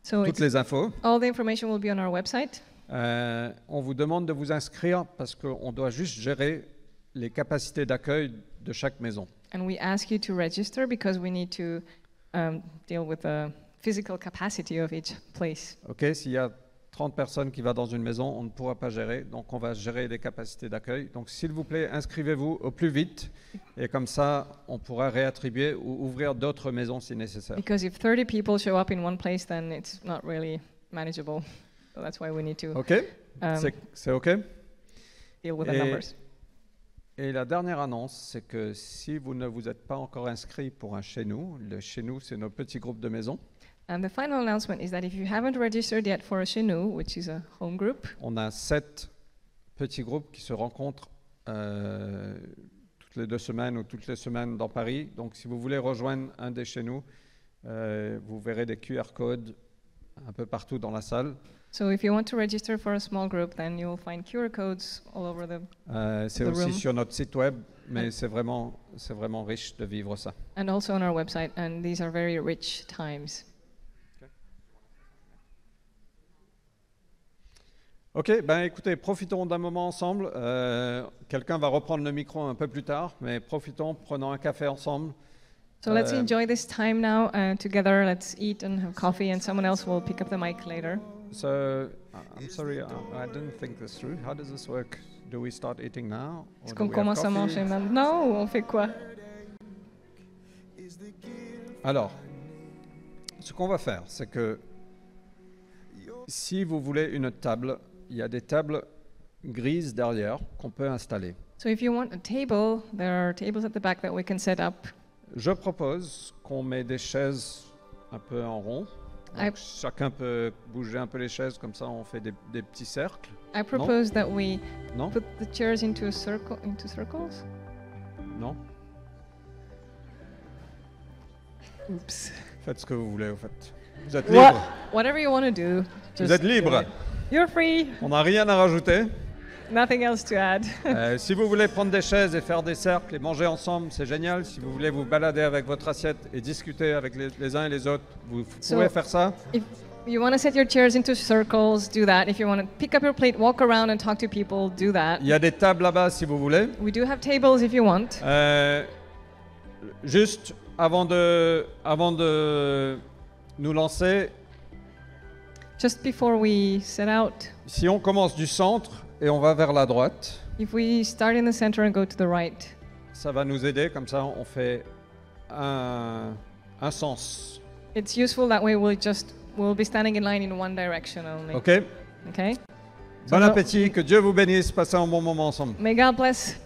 So toutes les infos. all the information will be on our website. On vous demande de vous inscrire parce qu'on doit juste gérer les capacités d'accueil de chaque maison. And we ask you to register because we need to deal with the physical capacity of each place. Ok. S'il y a 30 personnes qui vont dans une maison, on ne pourra pas gérer, donc on va gérer les capacités d'accueil. Donc s'il vous plaît, inscrivez-vous au plus vite et comme ça, on pourra réattribuer ou ouvrir d'autres maisons si nécessaire. Because if 30 people show up in one place, then it's not really manageable. So that's why we need to Ok. C'est ok. deal with the Et- numbers. Et la dernière annonce, c'est que si vous ne vous êtes pas encore inscrit pour un chez nous, le chez nous, c'est nos petits groupes de maisons. And the final announcement is that if you haven't registered yet for a Chez-nous, which is a home group, On a 7 petits groupes qui se rencontrent toutes les 2 semaines ou toutes les semaines dans Paris. Donc si vous voulez rejoindre un des chez nous, vous verrez des QR codes un peu partout dans la salle. so if you want to register for a small group, then you'll find QR codes all over the C'est The aussi room. sur notre site web, mais c'est vraiment riche de vivre ça. and also on our website, and these are very rich times. Ok, ben écoutez, profitons d'un moment ensemble. Quelqu'un va reprendre le micro un peu plus tard, mais profitons, prenons un café ensemble. So let's Um, enjoy this time now together. Let's eat and have coffee, and someone else will pick up the mic later. So, I'm sorry, I didn't think this through. How does this work? Do we start eating now? Or Est-ce do qu'on we have commence à coffee? manger maintenant ou on fait quoi? Alors, ce qu'on va faire, c'est que si vous voulez une table, il y a des tables grises derrière qu'on peut installer. So if you want a table, there are tables at the back that we can set up. Je propose qu'on met des chaises un peu en rond. Donc, I- chacun peut bouger un peu les chaises, comme ça on fait des petits cercles. I propose that we Non? put the chairs into circles. Non? Oops. Faites ce que vous voulez, au fait. Vous êtes libre. Whatever you want to do. Vous just êtes do libre. it. You're free. On n'a rien à rajouter. Nothing else to add. Si vous voulez prendre des chaises et faire des cercles et manger ensemble, c'est génial. Si vous voulez vous balader avec votre assiette et discuter avec les uns et les autres, vous So- pouvez faire ça. If you want to set your chairs into circles, do that. If you want to pick up your plate, walk around and talk to people, do that. Il y a des tables là-bas si vous voulez. We do have tables if you want. Juste avant de nous lancer, Just before we set out, si on commence du centre et on va vers la droite, if we start in the center and go to the right, ça va nous aider. Comme ça, on fait un sens. it's useful that way. We'll be standing in line in one direction only. OK? Okay? Bon So appétit. Que Dieu vous bénisse. Passez un bon moment ensemble. may God bless